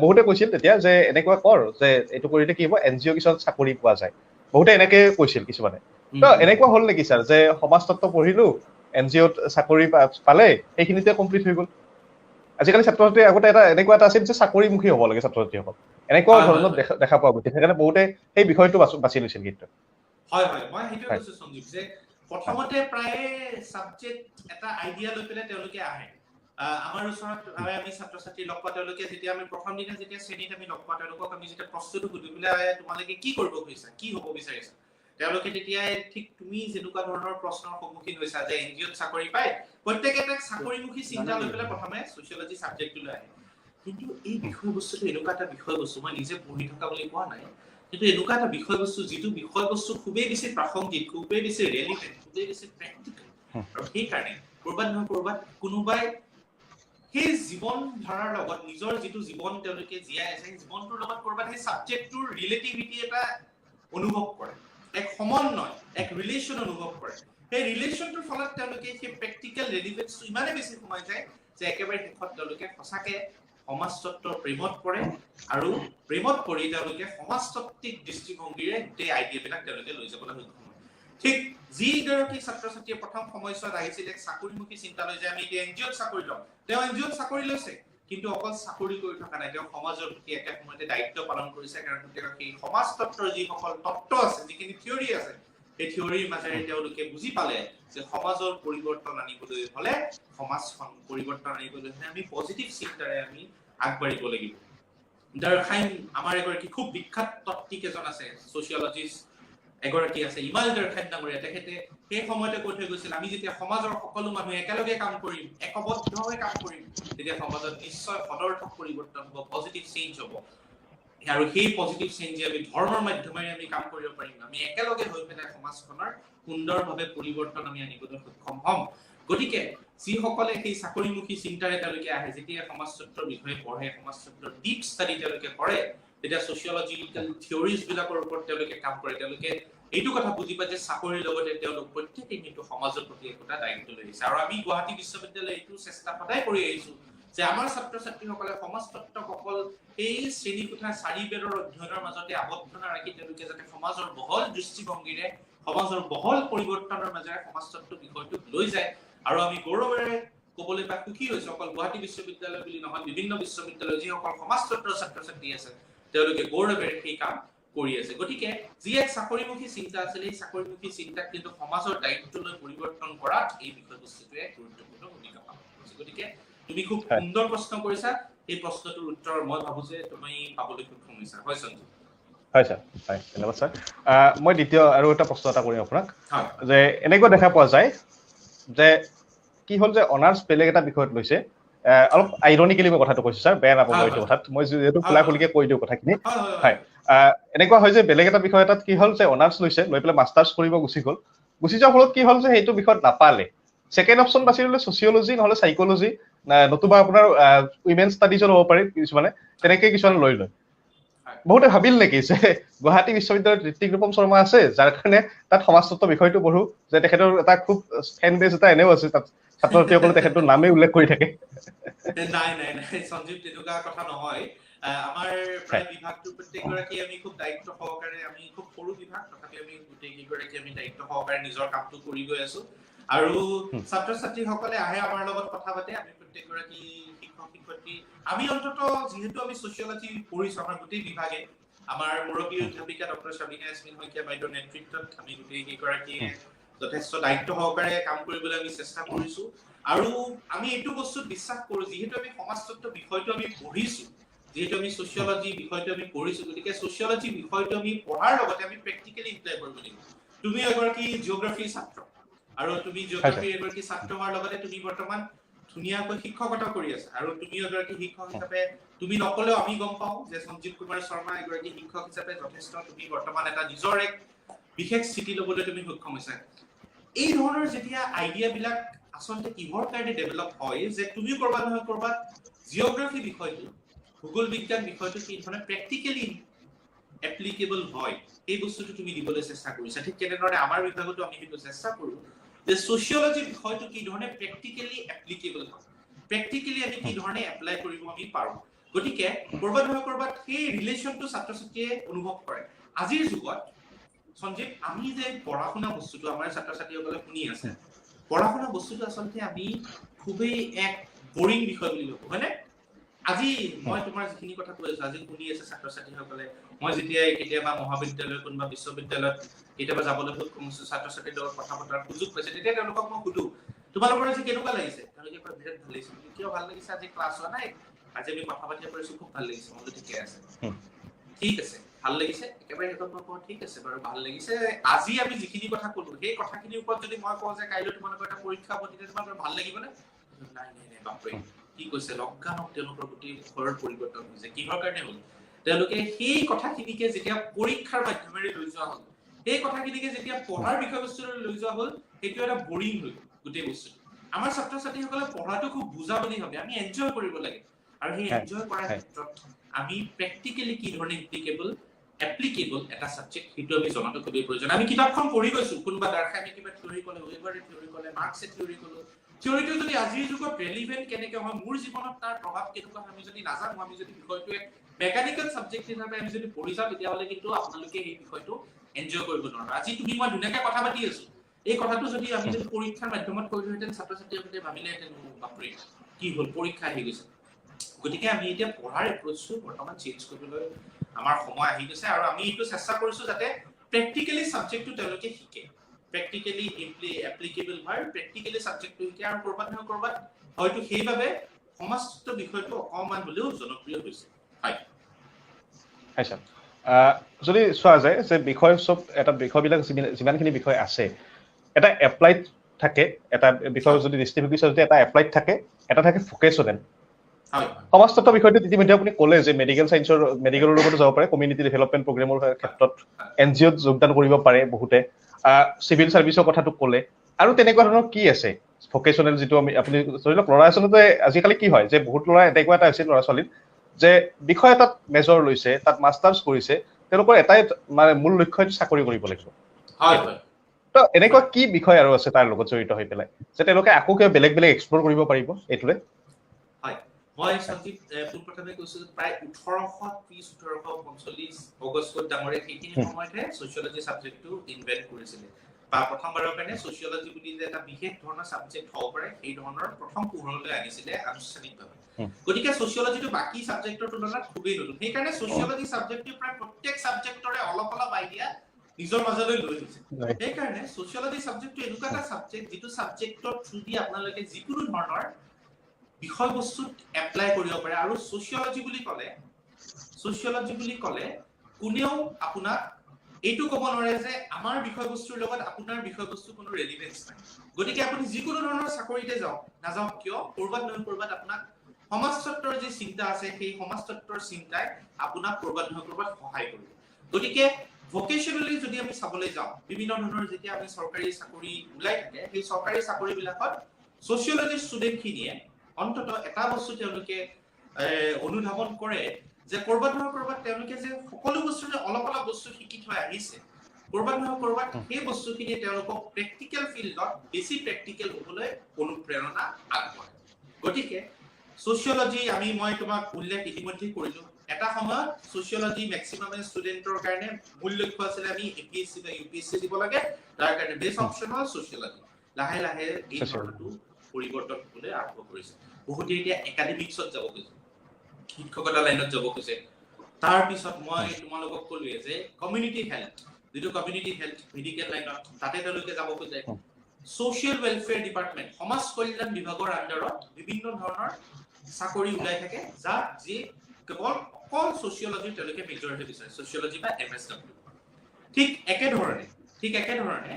বহুতে কৈছিল তেতিয়া যে এনেকুৱা কৰ যে এইটো কৰিলে কি হ'ব, এনজিঅ' কিছুমান চাকৰি পোৱা যায়, বহুতে এনেকে কৈছিল কিছুমানে। তো এনেকুৱা হ'ল নেকি ছাৰ যে সমাজতত্ত্ব পঢ়িলো, এনজিঅ'ত চাকৰি পালে, সেইখিনিতে কমপ্লিট হৈ গ'ল? আজিকালি ছাত্ৰ ছাত্ৰী আগতে এনেকুৱা এটা আছিল যে চাকৰিমুখী হ'ব লাগে ছাত্ৰ ছাত্ৰীসকল, এনেকুৱা ধৰণৰ দেখা পোৱা গৈছিল, সেইকাৰণে বহুতে সেই বিষয়টো বাছি লৈছিল। কিন্তু হয় হয়, মই সেইটোৱে কৈছো সঞ্জীৱ, যে প্ৰথমতে প্ৰায় সাবজেক্ট এটা আইডিয়া লৈ পেলাই তেওঁলোকে আহে। আমাৰ ওচৰত আমি ছাত্ৰ-ছাত্ৰী লগ পাওঁ, তেওঁলোকে যেতিয়া আমি প্ৰথম দিনা যেতিয়া শ্ৰেণীত আমি লগ পাওঁ, তেওঁলোকক আমি যেতিয়া প্ৰশ্নটো সুধি পেলাই তোমালোকে কি কৰিব খুজিছা, কি হ'ব বিচাৰিছা, তেওঁলোকে তেতিয়া ঠিক তুমি যেনেকুৱা ধৰণৰ প্ৰশ্নৰ সন্মুখীন হৈছা যে এনজিঅ'ত চাকৰি পায়, প্ৰত্যেকে এটা চাকৰিমুখী চিন্তা লৈ পেলাই প্ৰথমে ছচিয়লজি সাবজেক্টটো আহে। কিন্তু এই বিষয়বস্তুটো এনেকুৱা এটা বিষয়বস্তু, মই নিজে পঢ়ি থকা বুলি কোৱা নাই, কিন্তু এনেকুৱা এটা বিষয়বস্তু যিটো বিষয়বস্তু খুবেই বেছি প্ৰাসংগিক, খুবেই বেছি ৰেলিভেণ্ট, খুবেই বেছি প্ৰেক্টিকেল, আৰু সেইকাৰণে ক'ৰবাত নহয় ক'ৰবাত কোনোবাই সেই জীৱন ধাৰাৰ লগত নিজৰ যিটো জীৱন তেওঁলোকে জীয়াই আছে, সেই জীৱনটোৰ লগত ক'ৰবাত সেই ছাবজেক্টটোৰ ৰিলেটিভিটি এটা অনুভৱ কৰে, এক সমন্বয়, এক ৰিলেশ্যন অনুভৱ কৰে। সেই ৰিলেশ্যনটোৰ ফলত তেওঁলোকে সেই প্ৰেক্টিকেল ৰেলিভেন্সটো ইমানেই বেছি সোমাই যায় যে একেবাৰে শেষত তেওঁলোকে সঁচাকে সমাজতত্ত্বৰ প্ৰেমত পৰে, আৰু প্ৰেমত পৰি তেওঁলোকে সমাজতত্ত্বিক দৃষ্টিভংগীৰে গোটেই আইডিয়াবিলাক তেওঁলোকে লৈ যাবলৈ সক্ষম হয়। ঠিক যিগৰাকী ছাত্ৰ-ছাত্ৰীয়ে প্ৰথম সময়ছোৱাত আহিছিল এক চাকৰিমুখী চিন্তা লৈ যে আমি এতিয়া এনজিঅ'ত চাকৰি ল'ম, তেওঁ এনজিঅ'ত চাকৰি লৈছে, কিন্তু অকল চাকৰি কৰি থকা নাই, তেওঁ সমাজৰ প্ৰতি একে সময়তে দায়িত্ব পালন কৰিছে, কাৰণ তেওঁ সেই সমাজতত্ত্বৰ যিসকল তত্ত্ব আছে, যিখিনি থিয়ৰী আছে, এই থিয়ৰীৰ মাজেৰে তেওঁলোকে বুজি পালে যে সমাজৰ পৰিৱৰ্তন আনিবলৈ হ'লে, সমাজখন পৰিৱৰ্তন আনিবলৈ হ'লে আমি পজিটিভ চিন্তাৰে আমি আগবাঢ়িব লাগিব। ডাৰখাইম আমাৰ এগৰাকী খুব বিখ্যাত তত্ত্বিক এজন আছে, ছচিয়লজিষ্ট এগৰাকী আছে, ইমাল ডাৰখাইম ডাঙৰীয়া, তেখেতে সেই সময়তে কৈ থৈ গৈছিল, আমি যেতিয়া সমাজৰ সকলো মানুহ একেলগে কাম কৰিম, একবদ্ধভাৱে কাম কৰিম, তেতিয়া সমাজত নিশ্চয় সদৰ্থক পৰিৱৰ্তন হ'ব, পজিটিভ চেঞ্জ হ'ব, আৰু সেই পজিটিভ চেঞ্জে আমি ধৰ্মৰ মাধ্যমেৰে আমি কাম কৰিব পাৰিম, আমি একেলগে হৈ পেলাই সমাজখনৰ সুন্দৰভাৱে পৰিৱৰ্তন আমি আনিবলৈ সক্ষম হ'ম। গতিকে যিসকলে সেই চাকৰিমুখী চিন্তাৰে তেওঁলোকে আহে, যেতিয়া সমাজতত্ত্বৰ বিষয়ে পঢ়ে, সমাজতত্ত্ৰৰ ডিপ ষ্টাডি তেওঁলোকে কৰে, তেতিয়া ছচিয়লজিকেল থিয়ৰিজ বিলাকৰ ওপৰত তেওঁলোকে কাম কৰে, তেওঁলোকে এইটো কথা বুজি পায় যে চাকৰিৰ লগতে তেওঁলোক প্ৰত্যেকেই কিন্তু সমাজৰ প্ৰতি একোটা দায়িত্ব লৈ আহিছে। আৰু আমি গুৱাহাটী বিশ্ববিদ্যালয়ে এইটো চেষ্টা সদায় কৰি আহিছো যে আমাৰ ছাত্ৰ-ছাত্ৰীসকলে সমাজতত্ত্বক অকল এই শ্ৰেণীকোঠা 4 বেৰৰ অধ্যয়নৰ মাজতে আবদ্ধ নাৰাখি তেওঁলোকে যাতে সমাজৰ বহল দৃষ্টিভংগীৰে, সমাজৰ বহল পৰিৱৰ্তনৰ মাজেৰে সমাজতত্ত্ব বিষয়টোক লৈ যায়। আৰু আমি গৌৰৱেৰে ক'বলৈ পাই সুখী হৈছো, অকল গুৱাহাটী বিশ্ববিদ্যালয় বুলি নহয়, বিভিন্ন বিশ্ববিদ্যালয় যিসকল সমাজতত্ত্ৰৰ ছাত্ৰ-ছাত্ৰী আছে তেওঁলোকে গৌৰৱেৰে সেই কাম কৰি আছে। গতিকে যি এক চাকৰিমুখী চিন্তা আছিল, এই চাকৰিমুখী চিন্তাক কিন্তু সমাজৰ দায়িত্বলৈ পৰিৱৰ্তন কৰাত এই বিষয়বস্তুটোৱে গুৰুত্বপূৰ্ণ ভূমিকা পালন কৰিছে। গতিকে তুমি খুব সুন্দৰ প্ৰশ্ন কৰিছা, এই প্ৰশ্নটোৰ উত্তৰ মই ভাবো যে তুমি পাবলৈ সক্ষম হৈছা। হয় সঞ্জীৱ? হয় ছাৰ, হয়, ধন্যবাদ ছাৰ। মই দ্বিতীয় আৰু এটা প্ৰশ্ন এটা কৰিম আপোনাক, যে এনেকুৱা দেখা পোৱা যায় যে কি হ'ল যে অনাৰ্ছ বেলেগ এটা বিষয়ত লৈছে, অলপ আইৰনিকেলি মই কথাটো কৈছো ছাৰ, বেয়া নাপাব এইটো কথাত, মই যিহেতু খোলাখুলিকে কৈ দিওঁ কথাখিনি। হয়, এনেকুৱা হয় যে বেলেগ এটা বিষয় এটাত কি হ'ল যে অনাৰ্ছ লৈছে, লৈ পেলাই মাষ্টাৰ্ছ কৰিব গুচি গ'ল, গুচি যোৱাৰ ফলত কি হ'ল যে সেইটো বিষয়ত নাপালে, ছেকেণ্ড অপশ্যন বাছি ল'লে ছচিয়লজি নহ'লে চাইকলজি, নতুবা আপোনাৰ উইমেন ষ্টাডিজো ল'ব পাৰি কিছুমানে, তেনেকে কিছুমানে লৈ লয়। বহুতে ভাবিল নেকি যে গুৱাহাটী বিশ্ববিদ্যালয়ত ঋত্বিক ৰূপম শৰ্মা আছে, যাৰ কাৰণে তাত সমাজতত্ত্ব বিষয়টো পঢ়ো, যে তেখেতৰ এটা খুব ফেন বেজ এটা এনেও আছে, তাত ছাত্ৰ ছাত্ৰীসকলে তেখেতৰ নামেই উল্লেখ কৰি থাকে? নাই নাই নাই সঞ্জীৱ, তেনেকুৱা কথা নহয়। আমাৰ প্ৰায় বিভাগটোৰ প্ৰত্যেকগৰাকী আমি খুব দায়িত্ব সহকাৰে, আমি খুব সৰু বিভাগ তথাপি আমি গোটেইকেইগৰাকী আমি দায়িত্ব সহকাৰে নিজৰ কামটো কৰি গৈ আছো আৰু ছাত্ৰ ছাত্ৰীসকলে আহে আমাৰ লগত কথা পাতে। আমি প্ৰত্যেকগৰাকী শিক্ষক শিক্ষয়িত্ৰী আমি অন্তত যিহেতু আমি ছচিয়লজি পঢ়িছো আমাৰ গোটেই বিভাগে, আমাৰ মুৰব্বী অধ্যাপিকা ডক্টৰ শাবিনা ইয়াছমিন শইকীয়া বাইদেউৰ নেতৃত্বত আমি গোটেইকেইগৰাকীয়ে যথেষ্ট দায়িত্ব সহকাৰে কাম কৰিবলৈ আমি চেষ্টা কৰিছো আৰু আমি এইটো বস্তুত বিশ্বাস কৰো যিহেতু আমি সমাজতত্ব বিষয়টো আমি পঢ়িছো, যেহেতু আমি ছচিয়লজি বিষয়টো আমি পঢ়িছো, গতিকে ছচিয়লজি বিষয়টো আমি পঢ়াৰ লগতে আমি প্ৰেক্টিকেলি এপ্লাই কৰিব লাগিব। তুমি এগৰাকী জিঅ'গ্ৰাফিৰ ছাত্ৰ আৰু তুমি জিঅ'গ্ৰাফিৰ এগৰাকী ছাত্ৰ হোৱাৰ লগতে তুমি বৰ্তমান ধুনীয়াকৈ শিক্ষকতা কৰি আছা আৰু তুমি এগৰাকী শিক্ষক হিচাপে তুমি নকলেও আমি গম পাওঁ যে সঞ্জীৱ কুমাৰ শৰ্মা এগৰাকী শিক্ষক হিচাপে যথেষ্ট তুমি বৰ্তমান এটা নিজৰ এক বিশেষ স্থিতি ল'বলৈ তুমি সক্ষম হৈছা। এই ধৰণৰ যেতিয়া আইডিয়াবিলাক আচলতে কিহৰ কাৰণে ডেভেলপ হয় যে তুমি কৰবাত নহয় কৰবাত জিঅ'গ্ৰাফি বিষয়টো, ভূগোল বিজ্ঞান বিষয়টো কি ধৰণে প্ৰেক্টিকেলি এপ্লিকেবল হয় এই বস্তুটো তুমি দিবলৈ চেষ্টা কৰিছা। ঠিক তেনেদৰে আমাৰ বিভাগতো আমি সেইটো চেষ্টা কৰো যে ছচিয়লজি বিষয়টো কি ধৰণে প্ৰেক্টিকেলি এপ্লিকেবল হয়, প্ৰেক্টিকেলি আমি কি ধৰণে এপ্লাই কৰিব আমি পাৰো। গতিকে কৰবাত নহয় কৰবাত সেই ৰিলেশ্যনটো ছাত্ৰ ছাত্ৰীয়ে অনুভৱ কৰে। আজিৰ যুগত সঞ্জীৱ আমি যে পঢ়া শুনা বস্তুটো আমাৰ ছাত্ৰ ছাত্ৰীসকলে শুনি আছে, পঢ়া শুনা বস্তুটো আচলতে আমি খুবেই এক বৰিং বিষয় বুলি ভাবো, হয়নে? আজি মই তোমাৰ যিখিনি কথা কৈ আছো, আজি শুনি আছে ছাত্ৰ ছাত্ৰীসকলে, মই যেতিয়া কেতিয়াবা মহাবিদ্যালয় কোনোবা বিশ্ববিদ্যালয়ত কেতিয়াবা যাবলৈ সক্ষম হৈছো, ছাত্ৰ ছাত্ৰীৰ লগত কথা পতাৰ সুযোগ পাইছে, তেতিয়া তেওঁলোকক মই সুধো তোমালোকৰ আজি কেনেকুৱা লাগিছে? তেওঁলোকে কয় বিৰাট ভাল লাগিছে। কিয় ভাল লাগিছে? আজি ক্লাছ হোৱা নাই, আজি আমি কথা পাতি পাৰিছো, খুব ভাল লাগিছে। মই ঠিকে আছে, ঠিক আছে, ভাল লাগিছে। একেবাৰে শেষত মই কওঁ ঠিক আছে বাৰু ভাল লাগিছে, আজি আমি যিখিনি কথা কলো সেই কথাখিনিৰ ওপৰত যদি মই কওঁ যে কাইলৈ তোমালোকৰ এটা পৰীক্ষা হ'ব তেতিয়া তোমালোকৰ ভাল লাগিবনে? নাই নাই নাই বাপৰে কি কৈছে, লকডাউনত তেওঁলোকৰ গোটেই ঘৰৰ পৰিৱৰ্তন হৈছে। কিহৰ কাৰণে হ'ল? তেওঁলোকে সেই কথাখিনিকে যেতিয়া পৰীক্ষাৰ মাধ্যমেৰে লৈ যোৱা হ'ল, সেই কথাখিনিকে যেতিয়া পঢ়াৰ বিষয়বস্তুৰে লৈ যোৱা হ'ল, সেইটো এটা বৰিং হৈ গোটেই বস্তুটো। আমাৰ ছাত্ৰ ছাত্ৰীসকলে পঢ়াটো খুব বুজা বুলি ভাবে, আমি এনজয় কৰিব লাগে আৰু সেই এনজয় কৰাৰ ক্ষেত্ৰত আমি প্ৰেক্টিকেলি কি ধৰণে এপ্লিকেবল এটা সাবজেক্ট সেইটো আমি জনাটো খুবেই প্ৰয়োজন। আমি কিতাপখন পঢ়ি গৈছো, কোনোবা দাৰ্শনিক কিবা থিওৰি ক'লে, ওয়েবাৰে থিওৰি ক'লে, মাৰ্কছে থিওৰি ক'লে, থিওৰিটো যদি আজিৰ যুগত ৰেলিভেন্ট কেনেকৈ হয়, মোৰ জীৱনত তাৰ প্ৰভাৱ কেনেকুৱা আমি যদি নাজানো, আমি যদি বিষয়টো এক মেকানিকেল সাবজেক্ট হিচাপে আমি যদি পঢ়ি যাওঁ, তেতিয়াহ'লে কিন্তু আপোনালোকে এই বিষয়টো এনজয় কৰিব নোৱাৰে। আজি তুমি মই ধুনীয়াকৈ কথা পাতি আছো, এই কথাটো যদি আমি যদি পৰীক্ষাৰ মাধ্যমত কৰিলোহেঁতেন, ছাত্ৰ ছাত্ৰীসকলে ভাবিলেহেঁতেন বাপৰে কি হ'ল, পৰীক্ষা আহি গৈছে। গতিকে আমি এতিয়া পঢ়াৰ এপ্ৰচটো বৰ্তমান চেঞ্জ কৰিবলৈ আমাৰ সময় আহি গৈছে আৰু আমি এইটো চেষ্টা কৰিছো যাতে প্ৰেক্টিকেলি সাবজেক্টটো তেওঁলোকে শিকে, প্ৰেক্টিকেলি এপ্লিকেবল হয়, প্ৰেক্টিকেলি সাবজেক্টটো শিকে আৰু কৰবাত নহয় কৰবাত হয়তো সেইবাবে সমাজতত্ব বিষয়টো অকমান হলেও জনপ্ৰিয় হৈছে। হয় আচ্ছা, যদি চোৱা যায় যে বিষয় চব এটা বিষয়বিলাক যিমানখিনি বিষয় আছে এটা এপ্লাইড থাকে, এটা বিষয় যদি দৃষ্টিভংগী যদি এটা এপ্লাইড থাকে, এটা থাকে ভোকেশ্যনেল। সমাজতত্ব বিষয়টো ইতিমধ্যে আপুনি ক'লে যে মেডিকেলৰ লগতো যাব পাৰে, কমিউনিটি ডেভেলপমেণ্ট প্ৰগ্ৰেমৰ ক্ষেত্ৰত NGOত যোগদান কৰিব পাৰে বহুতে, চিভিল চাৰ্ভিচৰ কথাটো ক'লে, আৰু তেনেকুৱা ধৰণৰ কি আছে ভোকেশ্যনেল যিটো আপুনি ধৰি লওক ল'ৰা আচলতে আজিকালি কি হয় যে বহুত ল'ৰা এনেকুৱা এটা হৈছে ল'ৰা ছোৱালীত যে বিষয় এটাত মেজৰ লৈছে, তাত মাষ্টাৰ্ছ কৰিছে, তেওঁলোকৰ এটাই মানে মূল লক্ষ্য হৈছে চাকৰি কৰিব লাগিব। তো এনেকুৱা কি বিষয় আৰু আছে তাৰ লগত জড়িত হৈ পেলাই যে তেওঁলোকে আকৌ কিবা বেলেগ বেলেগ এক্সপ্ল'ৰ কৰিব পাৰিব এইটোৰে? হয়, মই সঞ্জীৱ পোনপ্ৰথমে কৈছো প্ৰায় 1830-1845 অগষ্টত ডাঙৰীয়া সেইখিনি সময়তে ছচিয়লজি সাবজেক্টটো ইনভেন্ট কৰিছিলে, বা প্ৰথমবাৰৰ কাৰণে ছচিয়লজি বুলি যে এটা বিশেষ ধৰণৰ সাবজেক্ট হ'ব পাৰে সেই ধৰণৰ প্ৰথম পোহৰলৈ আনিছিলে আনুষ্ঠানিকভাৱে। গতিকে ছচিয়লজিটো বাকি সাবজেক্টৰ তুলনাত খুবেই নতুন, সেইকাৰণে ছচিয়লজি সাবজেক্টটো প্ৰায় প্ৰত্যেক সাবজেক্টৰে অলপ অলপ আইডিয়া নিজৰ মাজলৈ লৈ গৈছে। সেইকাৰণে ছচিয়লজি সাবজেক্টটো এনেকুৱা এটা সাবজেক্ট যিটো সাবজেক্টৰ থ্ৰু দি আপোনালোকে যিকোনো ধৰণৰ বিষয়বস্তুত এপ্লাই কৰিব পাৰে। আৰু ছচিয়লজি বুলি ক'লে কোনেও আপোনাক এইটো ক'ব নোৱাৰে যে আমাৰ বিষয়বস্তুৰ লগত আপোনাৰ বিষয়বস্তু কোনো ৰেলিভেন্স নাই। গতিকে আপুনি যিকোনো ধৰণৰ চাকৰিতে নাযাওক কিয়, কৰবাত নহয় কৰবাত আপোনাক সমাজতত্বৰ যি চিন্তা আছে সেই সমাজতত্বৰ চিন্তাই আপোনাক কৰবাত নহয় কৰবাত সহায় কৰিব। গতিকে ভোকেশ্যনেলি যদি আমি চাবলৈ যাওঁ, বিভিন্ন ধৰণৰ যেতিয়া আমি চৰকাৰী চাকৰি ওলাই থাকে, সেই চৰকাৰী চাকৰিবিলাকত ছচিয়লজি ষ্টুডেণ্টখিনিয়ে অন্তত এটা বস্তু তেওঁলোকে অনুধাৱন কৰে যে কৰবাত নহয় কৰবাত তেওঁলোকে যে সকলো বস্তুৰে অলপ অলপ বস্তু শিকি থৈ আহিছে, কৰবাত নহয় কৰবাত সেই বস্তুখিনি তেওঁলোকক প্ৰেক্টিকেল ফিল্ডত বেছি প্ৰেক্টিকেল হ'বলৈ অনুপ্ৰেৰণা আগবঢ়ায়। গতিকে ছচিয়লজি মই তোমাক উল্লেখ ইতিমধ্যে কৰিলো, এটা সময়ত সোশিয়োলজি ম্যাক্সিমাম স্টুডেন্টৰ কাৰণে মূল লক্ষ্য আছিল আমি এপিএসসি বা ইউপিএসসি দিব লাগে তাৰ কাৰণে বেছ অপচন হ'ল সোশিয়োলজি লাহে লাহে এই ধৰণটো পৰিৱৰ্তন হ'বলৈ আৰম্ভ কৰিছে বহুতে এতিয়া একাডেমিক্সত যাব খুজিছে শিক্ষকতা লাইনত যাব খুজিছে তাৰ পিছত মই তোমালোকক ক'লোৱে যে কমিউনিটি হেল্থ যেটো কমিউনিটি হেল্থ মেডিকেল লাইনত তাতে তেওঁলোকে যাব খোজে সোশিয়াল ওয়েলফেয়াৰ ডিপাৰ্টমেন্ট সমাজ কল্যাণ বিভাগৰ আন্ডাৰত বিভিন্ন ধৰণৰ চাকৰি ওলাই থাকে যাৰ যি কেৱল অকল সোশিয়োলজি তেওঁলোকে মেজৰ হৈ বিচাৰে সোশিয়োলজি বা এমএসডব্লিউ ঠিক একে ধৰণে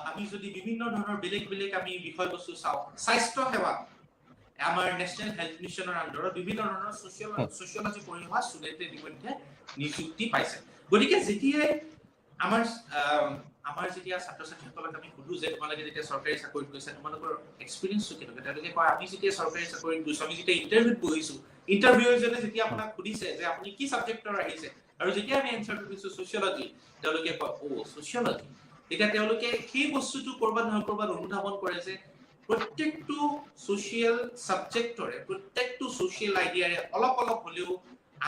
আমি যদি বিভিন্ন ধৰণৰ বেলেগ বেলেগ আমি বিষয়বস্তু চাওঁ স্বাস্থ্য সেৱা আমাৰ নেশনাল হেলথ মিছনৰ আন্ডাৰত বিভিন্ন ধৰণৰ সোশিয়োলজি পঢ়ি হোৱা ষ্টুডেণ্টে ইতিমধ্যে নিযুক্তি পাইছে গতিকে যেতিয়াই আমাৰ যেতিয়া ছাত্ৰ ছাত্ৰীসকলক আমি সুধো যে তোমালোকে যেতিয়া চৰকাৰী চাকৰিত গৈছা তোমালোকৰ এক্সপেৰিয়েন্সটো কেনেকুৱা তেওঁলোকে কয় আমি যেতিয়া চৰকাৰী চাকৰিত গৈছো আমি যেতিয়া ইন্টাৰভিউত বহিছো ইন্টাৰভিউজনে যেতিয়া আপোনাক সুধিছে যে আপুনি কি সাবজেক্টৰ আহিছে আৰু যেতিয়া আমি এনসাৰটো দিছো সোশিয়োলজি তেওঁলোকে কয় ও সোশিয়োলজি এতিয়া তেওঁলোকে কি বস্তুটো কৰবাত নহয় কৰবাত অনুধাৱন কৰে যে প্ৰত্যেকটো সোশিয়াল সাবজেক্টৰে প্ৰত্যেকটো সোশিয়াল আইডিয়াৰে অলপ অলপ হলেও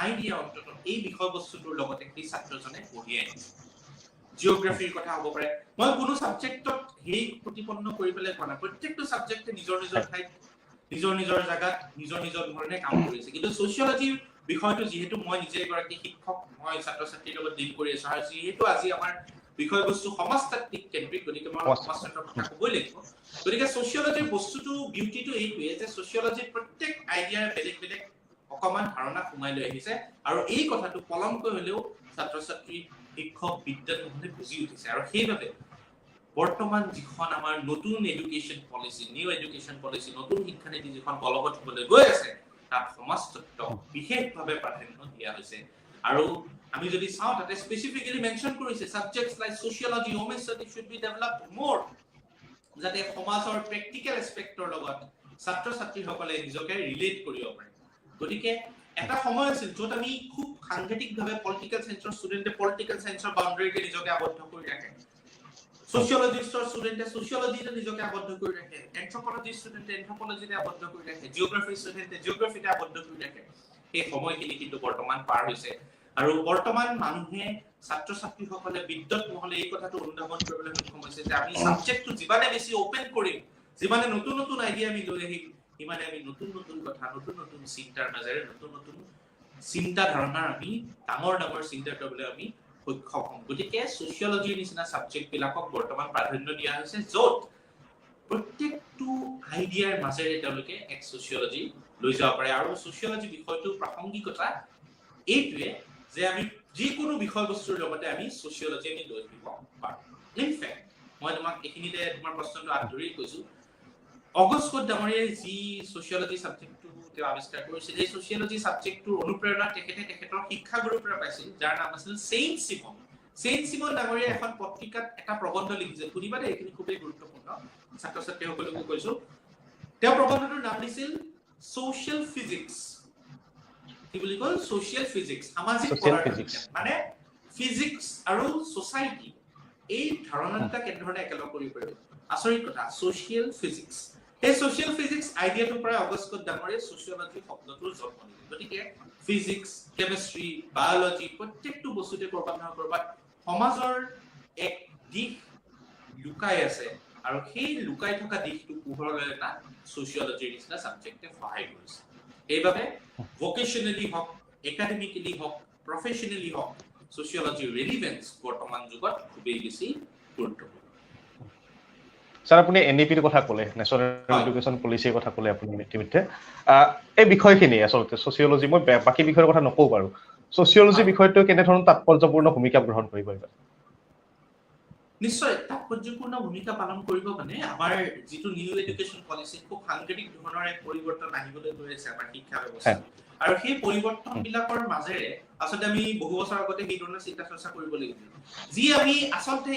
আইডিয়া অন্তত এই বিষয়বস্তুটোৰ লগতে কি ছাত্ৰজনে পঢ়ি আহিছে জিওগ্ৰাফিৰ কথা হ'ব পাৰে মই কোনো সাবজেক্টত হেই প্ৰতিপন্ন কৰি পেলাই কোৱা নাই প্ৰত্যেকটো সাবজেক্টে নিজৰ নিজৰ ঠাইত নিজৰ নিজৰ জায়গাত নিজৰ নিজৰ ধৰণে কাম কৰিছে কিন্তু সোশিয়োলজি বিষয়টো যেহেতু মই নিজে এগৰাকী শিক্ষক মই ছাত্ৰ ছাত্ৰীৰ লগত ডিল কৰি আছো আৰু যেহেতু আজি আমাৰ বিষয়বস্তু সমাজতাত্ত্বিক কেন্দ্ৰিক গতিকে মই সমাজতন্ত্ৰৰ কথা ক'বই লাগিব গতিকে সোশিয়োলজিৰ বস্তুটো বিউটিটো এইটোৱে যে সোশিয়োলজিৰ প্ৰত্যেক আইডিয়াৰ বেলেগ বেলেগ অকমান ধাৰণা সোমাই লৈ আহিছে আৰু এই কথাটো পলমকৈ হলেও ছাত্ৰ ছাত্ৰী শিক্ষক বিদ্যাৰ্থীসকলে বুজি উঠিছে আৰু সেইবাবে বৰ্তমান যিখন আমাৰ নতুন education policy new education policy নতুন শিক্ষানীতি যিখন বলবৎ হ'বলৈ গৈ আছে তাত সমাজতত্ত্ব বিশেষভাৱে প্ৰাধান্য দিয়া হৈছে আৰু আমি যদি চাওঁ তাতে স্পেসিফিক্যালি মেনশন কৰিছে subjects like sociology home study should be developed মোৰ যাতে সমাজৰ প্ৰেক্টিকেল এসপেক্টৰ লগত ছাত্ৰ ছাত্ৰীসকলে নিজকে ৰিলেট কৰিব পাৰে গতিকে এটা সময় আছিল যত আমি খুব সাংঘাতিকভাৱে পলিটিক্যাল সায়েন্সৰ ষ্টুডেন্টে পলিটিক্যাল সায়েন্সৰ বাউন্ডাৰীতে নিজকে আবদ্ধ কৰি ৰাখে সোশিয়োলজিষ্টৰ ষ্টুডেন্টে সোশিয়োলজিতে নিজকে আবদ্ধ কৰি ৰাখে এন্থ্ৰোপলজি ষ্টুডেন্টে এন্থ্ৰোপলজিতে আবদ্ধ কৰি ৰাখে জিওগ্ৰাফি ষ্টুডেন্টে জিওগ্ৰাফিতে আবদ্ধ কৰি ৰাখে এই সময়খিনি কিন্তু বৰ্তমান পাৰ হৈছে আৰু বৰ্তমান মানুহে ছাত্ৰ ছাত্ৰীসকলে বিদ্যুৎ মহলে এই কথাটো অনুধাৱন কৰিবলৈ সক্ষম হৈছে যে আমি সাবজেক্টটো যিমানে বেছি ওপেন কৰিম যিমানে নতুন নতুন আইডিয়া আমি লৈ আহিম ইমানে আমি নতুন নতুন কথা নতুন নতুন চিন্তাৰ মাজেৰে নতুন নতুন চিন্তা ধাৰণাৰ আমি ডাঙৰ ডাঙৰ চিন্তা কৰিবলৈ আমি সক্ষম হ'ম গতিকে সোশিয়োলজিৰ নিচিনা সাবজেক্ট বিলাকক বৰ্তমান প্ৰাধান্য দিয়া হৈছে য'ত প্ৰত্যেকটো আইডিয়াৰ মাজেৰে তেওঁলোকে এক সোশিয়োলজি লৈ যাব পাৰে আৰু সোশিয়োলজি বিষয়টোৰ প্ৰাসংগিকতা এইটোৱে যে আমি যিকোনো বিষয়বস্তুৰ লগতে আমি সোশিয়োলজি আমি লৈ আহিব পাৰোঁ ইনফেক্ট মই তোমাক এইখিনিতে তোমাৰ প্ৰশ্নটো আদৰি কৈছো অগস্ট ডাঙৰীয়াই যি সোশিয়োলজি সাবজেক্টটো তেওঁ আৱিষ্কাৰ কৰিছিল এই সোশিয়োলজি সাবজেক্টটোৰ অনুপ্ৰেৰণা তেখেতৰ শিক্ষাগুৰুৰ পৰা পাইছিল যাৰ নাম আছিল সেইন্ট সিমন ডাঙৰীয়াই এখন পত্ৰিকাত এটা প্ৰবন্ধ লিখিছিল শুনিবা দেই এইখিনি খুবেই গুৰুত্বপূৰ্ণ ছাত্ৰ ছাত্ৰীসকলকো কৈছো তেওঁ প্ৰবন্ধটোৰ নাম দিছিল সোশ্যাল ফিজিক্স কি বুলি কয় সোশ্যাল ফিজিক্স সামাজিক পদাৰ্থ মানে ফিজিক্স আৰু সোসাইটি এই ধাৰণাটা কেনেধৰণে একেলগ কৰিব পাৰিব আচৰিত কথা সোশ্যাল ফিজিক্স এই সোশ্যাল ফিজিক্স আইডিয়াটো প্ৰায় অগস্ট ডাঙৰীয়াই সোশিয়োলজি শব্দটোৰ জন্ম দিছিল গতিকে ফিজিক্স কেমিষ্ট্ৰি বায়োলজি প্ৰত্যেকটো বস্তুতে কৰবাত নহয় কৰবাত সমাজৰ এক দিশ লুকাই আছে আৰু সেই লুকাই থকা দিশটো পোহৰলৈ এটা সোশিয়োলজিৰ নিচিনা সাবজেক্টে সহায় কৰিছে এইবাবে ভোকেশনালি হওক একাডেমিকেলি হওক প্ৰফেশনালি হওক সোশিয়োলজিৰ ৰিলেভেন্স বৰ্তমান যুগত খুবেই বেছি গুৰুত্বপূৰ্ণ স্যাৰ আপুনি এনইপিৰ কথা ক'লে নেশ্যনেল এডুকেশ্যন পলিচিৰ কথা ক'লে আপুনি ইতিমধ্যে এই বিষয়খিনি আসলতে সোশিয়োলজি মই বাকি বিষয়ৰ কথা নকওঁ বাৰু সোশিয়োলজি বিষয়টো কেনে ধৰণৰ তাৎপৰ্যপূৰ্ণ ভূমিকা গ্ৰহণ কৰিব এবাৰ নিশ্চয় তাৎপৰ্যপূৰ্ণ ভূমিকা পালন কৰিব মানে আমাৰ যিটো নিউ এডুকেশ্যন পলিচি খুব সাংঘাতিক ধৰণৰ এক পৰিৱৰ্তন আহিবলৈ গৈ আছে আমাৰ শিক্ষা ব্যৱস্থা আৰু সেই পৰিৱৰ্তন বিলাকৰ মাজেৰে আসলে আমি বহু বছৰ আগতে এই ধৰণৰ চিন্তা চৰ্চা কৰিব লাগিব যি আমি আসলতে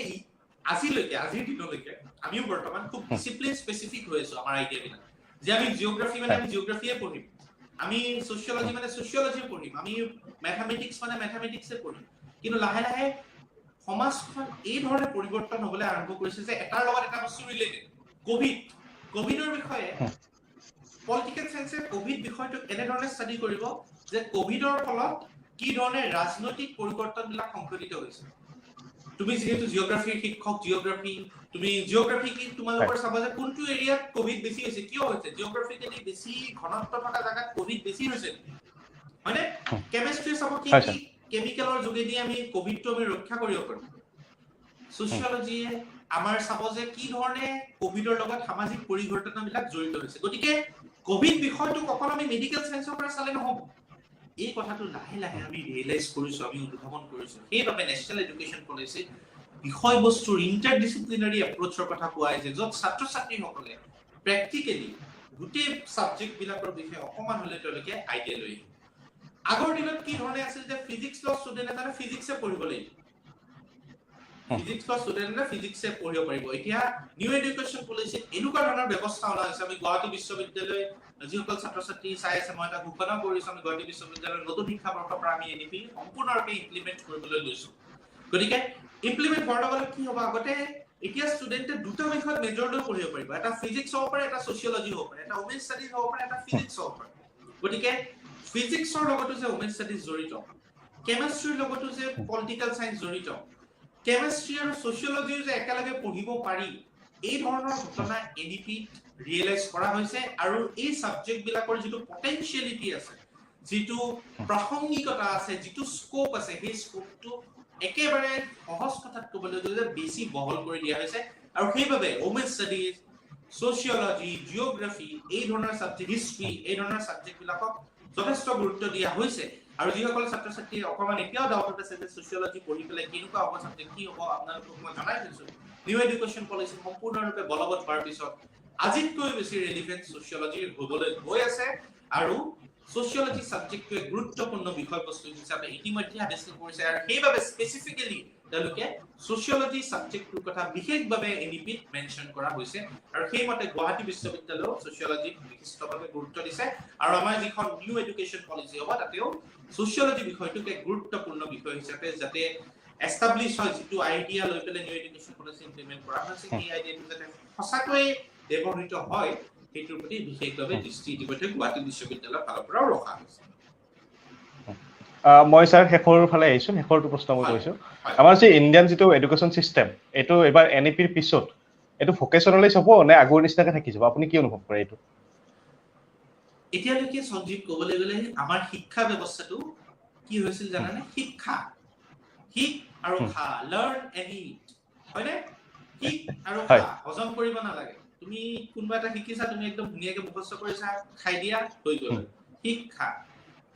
আজিলৈকে আজিৰ দিনলৈকে আমিও বৰ্তমান খুব ডিসিপ্লিন স্পেসিফিক হৈ আছো আমাৰ আইডিয়া বিলাক যে আমি জিওগ্ৰাফি মানে আমি জিওগ্ৰাফিয়ে পঢ়িম আমি সোশিয়োলজি মানে সোশিয়োলজি পঢ়িম আমি ম্যাথমেটিক্স মানে ম্যাথমেটিক্সে পঢ়িম কিন্তু লাহে লাহে সমাজখন এই ধৰণে পৰিৱৰ্তন হ'বলৈ আৰম্ভ কৰিছে যে এটাৰ লগত এটা বস্তু ৰিলেটেড কোভিডৰ বিষয়ে পলিটিক্যাল সায়েন্সে কোভিড বিষয়টো এনে ধৰণে ষ্টাডি কৰিব যে কোভিডৰ ফলত কি ধৰণে ৰাজনৈতিক পৰিৱৰ্তনবিলাক সংঘটিত হৈছে তুমি যেহেতু জিওগ্ৰাফিৰ শিক্ষক জিওগ্ৰাফি তুমি জিওগ্ৰাফি কি তোমালোকৰ চাবা যে কোনটো এৰিয়াত কোভিড বেছি হৈছে কিয় হৈছে জিওগ্ৰাফিকেলি বেছি ঘনত্ব থকা জায়গাত কোভিড বেছি হৈছে মানে কেমিষ্ট্ৰি চাব কি কেমিকেলৰ যোগেদি আমি কোভিডটো আমি ৰক্ষা কৰিব পাৰো সোশিয়োলজিয়ে আমাৰ চাব যে কি ধৰণে কোভিডৰ লগত সামাজিক পৰিৱৰ্তনবিলাক জড়িত হৈছে গতিকে কোভিড বিষয়টো অকল আমি মেডিকেল সায়েন্সৰ পৰা চালে নহব এই কথাটো লাহে লাহে আমি ৰিয়েলাইজ কৰিছো আমি অনুধাৱন কৰিছো সেইবাবে নেশ্যনেল এডুকেশ্যন পলিচি বিষয়বস্তুৰ ইন্টাৰডিসিপ্লিনাৰী এপ্ৰোচৰ কথা কোৱা হৈছে য'ত ছাত্ৰ ছাত্ৰীসকলে প্ৰেক্টিকেলি গোটেই সাবজেক্ট বিলাকৰ বিষয়ে অকমান হলে তেওঁলোকে আইডিয়া লৈ আগৰ দিনত কি ধৰণে আছিল যে ফিজিক্স ল ষ্টুডেন্ট এটা ফিজিক্সে পঢ়িব লাগিব ফিজিক্স ল ষ্টুডেন্টে ফিজিক্সে পঢ়িব পাৰিব এতিয়া নিউ এডুকেশ্যন পলিচি এনেকুৱা ধৰণৰ ব্যৱস্থা ওলাই আছে আমি গুৱাহাটী বিশ্ববিদ্যালয় যিসকল ছাত্ৰ ছাত্ৰী চাই আছে মই এটা ঘোষণা কৰিছো আমি গুৱাহাটী বিশ্ববিদ্যালয়ৰ নতুন শিক্ষা বৰ্ষৰ পৰা আমি এনইপি সম্পূৰ্ণৰূপে ইমপ্লিমেন্ট কৰিবলৈ লৈছো গতিকে ইমপ্লিমেন্ট কৰাৰ লগে কি হ'ব আগতে এতিয়া ষ্টুডেন্টে দুটা বিষয়ত মেজৰ লৈ পঢ়িব পাৰিব এটা ফিজিক্স হ'ব পাৰে এটা সোশিয়োলজি হ'ব পাৰে এটা ওমেন ষ্টাডিজ হ'ব পাৰে এটা ফিজিক্স হ'ব পাৰে গতিকে ফিজিক্সৰ লগতো যে ওমেন ষ্টাডিজ জড়িত কেমিষ্ট্ৰিৰ লগতো যে পলিটিকেল সায়েন্স জড়িত কেমিষ্ট্ৰি আৰু সোশিয়োলজি যে একেলগে পঢ়িব পাৰি এই ধৰণৰ ঘটনা এনইপি ৰিয়েলাইজ কৰা হৈছে আৰু এই সাবজেক্ট বিলাকৰ যেটো পটেনশিয়ালিটি আছে যেটো প্ৰাসংগিকতা আছে যেটো স্কোপ আছে সেই স্কোপটো একেবাৰে সহজ কথাত ক'বলৈ গ'লে বেছি বহল কৰি দিয়া হৈছে আৰু সেইবাবে ওমেন ষ্টাডিজ সোশিয়োলজি জিওগ্ৰাফি এই ধৰণৰ সাবজেক্ট হিষ্ট্ৰি এই ধৰণৰ সাবজেক্ট বিলাকক যথেষ্ট গুৰুত্ব দিয়া হৈছে আৰু যিসকল ছাত্ৰ ছাত্ৰী অকমান এতিয়াও ডাউট আছে যে সোশিয়োলজি পঢ়ি পেলাই কেনেকুৱা হ'ব সাবজেক্ট কি হ'ব আপোনালোকক মই জনাই দিছো নিউ এডুকেশ্যন পলিচি সম্পূৰ্ণৰূপে বলবৎ হোৱাৰ পিছত আজিতকৈ বেছি ৰেলিভেন্ট সোশিয়োলজি হ'বলৈ গৈ আছে আৰু সোশিয়োলজি সাবজেক্টটোৱে গুৰুত্বপূৰ্ণ বিষয়বস্তু হিচাপে ইতিমধ্যে আৱিষ্কাৰ কৰিছে আৰু সেইবাবে স্পেচিফিকেলি তেওঁলোকে সোশিয়োলজি সাবজেক্টটোৰ কথা বিশেষভাৱে এনইপিত মেনশ্যন কৰা হৈছে আৰু সেইমতে গুৱাহাটী বিশ্ববিদ্যালয়ৰ সোশিয়োলজি বিশিষ্টভাৱে গুৰুত্ব দিছে আৰু আমাৰ যিখন নিউ এডুকেশ্যন পলিচি হ'ব তাতেও সোশিয়োলজি বিষয়টোক এক গুৰুত্বপূৰ্ণ বিষয় হিচাপে যাতে এষ্টাব্লিছ হয় যেটো আইডিয়া লৈ পেলাই নিউ এডুকেশ্যন পলিচি ইমপ্লিমেন্ট কৰা হৈছে এই আইডিয়াটো যাতে সঁচাকৈ ব্যৱহৃত হয় সেইটোৰ প্ৰতি বিশেষভাৱে দৃষ্টি ইতিমধ্যে গুৱাহাটী বিশ্ববিদ্যালয়ৰ ফালৰ পৰাও ৰখা হৈছে মই স্যাৰ শেষৰ ফালে আহিছো শেষৰটো প্ৰশ্ন মই কৈছো আমাৰ যে ইণ্ডিয়ান যেটো এডুকেশ্যন সিস্টেম এটো এবাৰ এনইপিৰ পিছত এটো ভোকেশনালাইজ হ'ব নে আগৰ নিচিনাকে থাকি যাব আপুনি কি অনুভৱ কৰে এটো এতিয়ালৈকে সঞ্জীৱ ক'বলৈ গ'লে আমাৰ শিক্ষা ব্যৱস্থাটো কি হৈছিল জানানে শিক্ষা শিক আৰু খা লাৰ্ন এণ্ড ইট হয়নে শিক আৰু খা হজম কৰিব নালাগে তুমি কোনবা এটা শিকিছা তুমি একদম ধুনীয়াকে মুখস্থ কৰিছা খাই দিয়া হৈ গ'ল শিক্ষা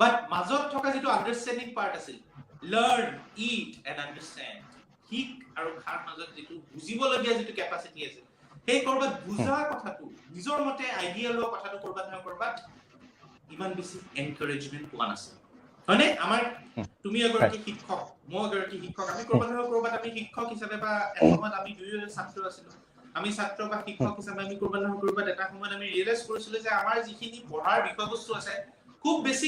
বাট মাজত থকা যেটো আন্ডাৰষ্টেণ্ডিং পাৰ্ট আছিল লাৰ্ন ইট এণ্ড আন্ডাৰষ্টেণ্ড শিক আৰু খাৰ মাজত যেটো বুজিবলগীয়া যেটো কেপাসিটি আছে সেই কৰবাত বুজা কথাটো নিজৰ মতে আইডিয়া লোৱা কথাটো কৰবাত নহয় কৰবাত ইমান বেছি এনকাৰেজমেন্ট পোৱা নাছিল হয়নে আমাৰ তুমি এগৰাকী শিক্ষক মই এগৰাকী শিক্ষক আমি কৰবাত আমি শিক্ষক হিচাপে বা এসময়ত আমি দুয়ো ছাত্ৰ আছিলো আমি ছাত্ৰ বা শিক্ষক হিচাপে আমি কৰবাত এটা সময়ত আমি ৰিয়েলাইজ কৰিছিলো যে আমাৰ যিখিনি পঢ়াৰ বিষয়বস্তু আছে খুব বেছি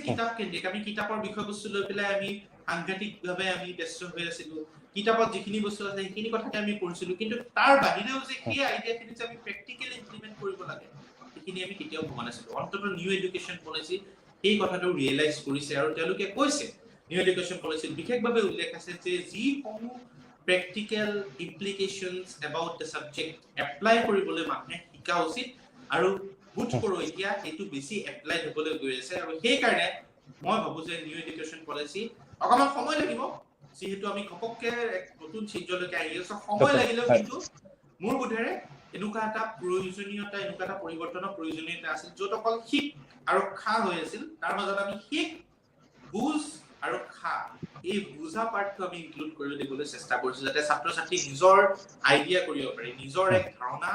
কিতাপ কেন্দ্ৰিক আমি কিতাপৰ বিষয়বস্তু লৈ পেলাই আমি সাংঘাতিকভাৱে আমি ব্যস্ত হৈ আছিলো কিতাপত যিখিনি বস্তু আছে সেইখিনি কথাকে আমি পঢ়িছিলো কিন্তু তাৰ বাহিৰেও যে সেই আইডিয়াখিনি যে আমি প্ৰেক্টিকেলি ইমপ্লিমেন্ট কৰিব লাগে সেইখিনি আমি কেতিয়াও ভবা নাছিলো অন্তত নিউ এডুকেশ্যন পলিচি এই কথাটো ৰিয়েলাইজ কৰিছে আৰু তেওঁলোকে কৈছে নিউ এডুকেশ্যন পলিচিত বিশেষভাৱে উল্লেখ আছে যে যিসমূহ practical implications about the subject apply কৰিবলৈ মানুহে শিকা উচিত আৰু বুট কৰো এতিয়া এইটো বেছি এপ্লাই হ'বলৈ গৈ আছে আৰু সেই কাৰণে মই ভাবো যে নিউ এডুকেশ্যন পলিচি অকমান সময় লাগিব যেহেতু আমি ঘপককে এক নতুন চিন্তালৈকে আহি আছো সময় লাগিলেও কিন্তু মোৰ বোধেৰে এনেকুৱা এটা প্ৰয়োজনীয়তা এনেকুৱা এটা পৰিৱৰ্তনৰ প্ৰয়োজনীয়তা আছিল য'ত অকল শিক আৰু খা হৈ আছিল তাৰ মাজত আমি শিক বুজ আৰু খা এই বুজা পাৰ্টটো আমি ইনক্লুড কৰি দিবলৈ চেষ্টা কৰিছো যাতে ছাত্ৰ ছাত্ৰী নিজৰ আইডিয়া কৰিব পাৰে নিজৰ এক ধাৰণা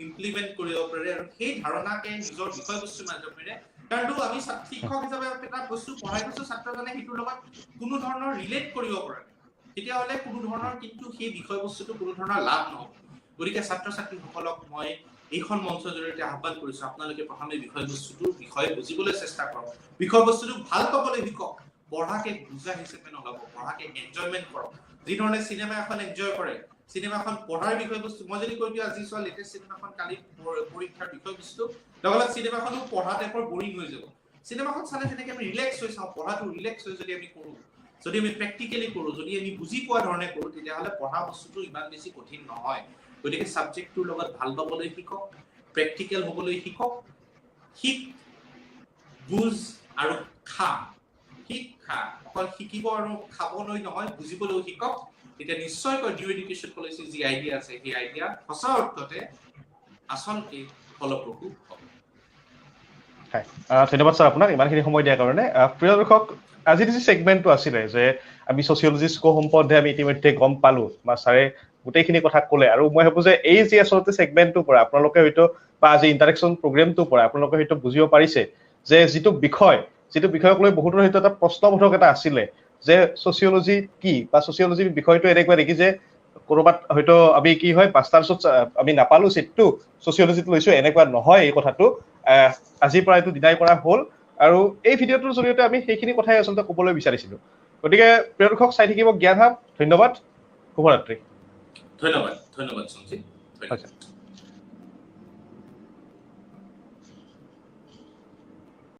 ইমপ্লিমেন্ট কৰিব পাৰে আৰু সেই ধাৰণাকে নিজৰ বিষয়বস্তুৰ মাধ্যমেৰে কাৰণ আমি শিক্ষক হিচাপে এটা বস্তু পঢ়াই গৈছো ছাত্ৰজনে সেইটোৰ লগত কোনো ধৰণৰ ৰিলেট কৰিব পাৰে তেতিয়াহ'লে কোনো ধৰণৰ কিন্তু সেই বিষয়বস্তুটো কোনো ধৰণৰ লাভ নহ'ব গতিকে ছাত্ৰ ছাত্ৰীসকলক মই এইখন মঞ্চৰ জৰিয়তে আহ্বান কৰিছো আপোনালোকে প্ৰথমে বিষয়বস্তুটোৰ বিষয়ে বুজিবলৈ চেষ্টা কৰক বিষয়বস্তুটো ভাল পাবলৈ শিকক পঢ়াকে বুজা হিচাপে নল'ব পঢ়াকে এনজয়মেন্ট কৰক যি ধৰণে চিনেমা এখন এনজয় কৰে চিনেমাখন পঢ়াৰ বিষয়বস্তু মই যদি কৈ দিওঁ আজি চোৱা লেটেষ্ট চিনেমাখন কালি পৰীক্ষাৰ বিষয়বস্তু লগতে চিনেমাখনো পঢ়া টাইপৰ বৰিং হৈ যাব চিনেমাখন চালে যেনেকৈ আমি ৰিলেক্স হৈ চাওঁ পঢ়াটো ৰিলেক্স হৈ যদি আমি কৰোঁ যদি আমি প্ৰেক্টিকেলি কৰোঁ যদি আমি বুজি পোৱা ধৰণে কৰোঁ তেতিয়াহ'লে পঢ়া বস্তুটো ইমান বেছি কঠিন নহয় গতিকে ছাবজেক্টটোৰ লগত ভাল পাবলৈ শিকক প্ৰেক্টিকেল হ'বলৈ শিকক শিক বুজ আৰু খা শিক্ষা অকল শিকিব আৰু খাবলৈ নহয় বুজিবলৈও শিকক তেতিয়া নিশ্চয়কৈ নিউ এডুকেশ্যন পলিচি যি আইডিয়া আছে সেই আইডিয়া সঁচা অৰ্থতে আচলতে ফলপ্ৰসূ হ'ব হয় ধন্যবাদ স্যাৰ আপোনাক ইমানখিনি সময় দিয়াৰ কাৰণে প্ৰিয় দৰ্শক আজি যি ছেগমেণ্টটো আছিলে যে আমি ছচিয়লজি স্কোপ সম্বন্ধে আমি ইতিমধ্যে গম পালো বা ছাৰে গোটেইখিনি কথা ক'লে আৰু মই ভাবো যে এই যি আচলতে ছেগমেণ্টটোৰ পৰা আপোনালোকে হয়তো বা আজি ইণ্টাৰেকশ্যন প্ৰগ্ৰেমটোৰ পৰা আপোনালোকে হয়তো বুজিব পাৰিছে যে যিটো বিষয়ক লৈ বহুতৰ হয়তো এটা প্ৰশ্নবোধক এটা আছিলে যে ছচিয়লজি কি বা ছচিয়লজি বিষয়টো এনেকুৱা নেকি যে কৰবাত হয়তো আমি কি হয় মাষ্টাৰ্ছত আমি নাপালো চিটটো ছচিয়লজিত লৈছো এনেকুৱা নহয় এই কথাটো আজিৰ পৰা এইটো ডিনাই কৰা হ'ল আৰু এই ভিডিঅ'টোৰ জৰিয়তে আমি সেইখিনি কথাই আচলতে ক'বলৈ বিচাৰিছিলো গতিকে প্ৰিয় দৰ্শক চাই থাকিব জ্ঞান হাব ধন্যবাদ শুভৰাত্ৰি ধন্যবাদ সঞ্জীৱ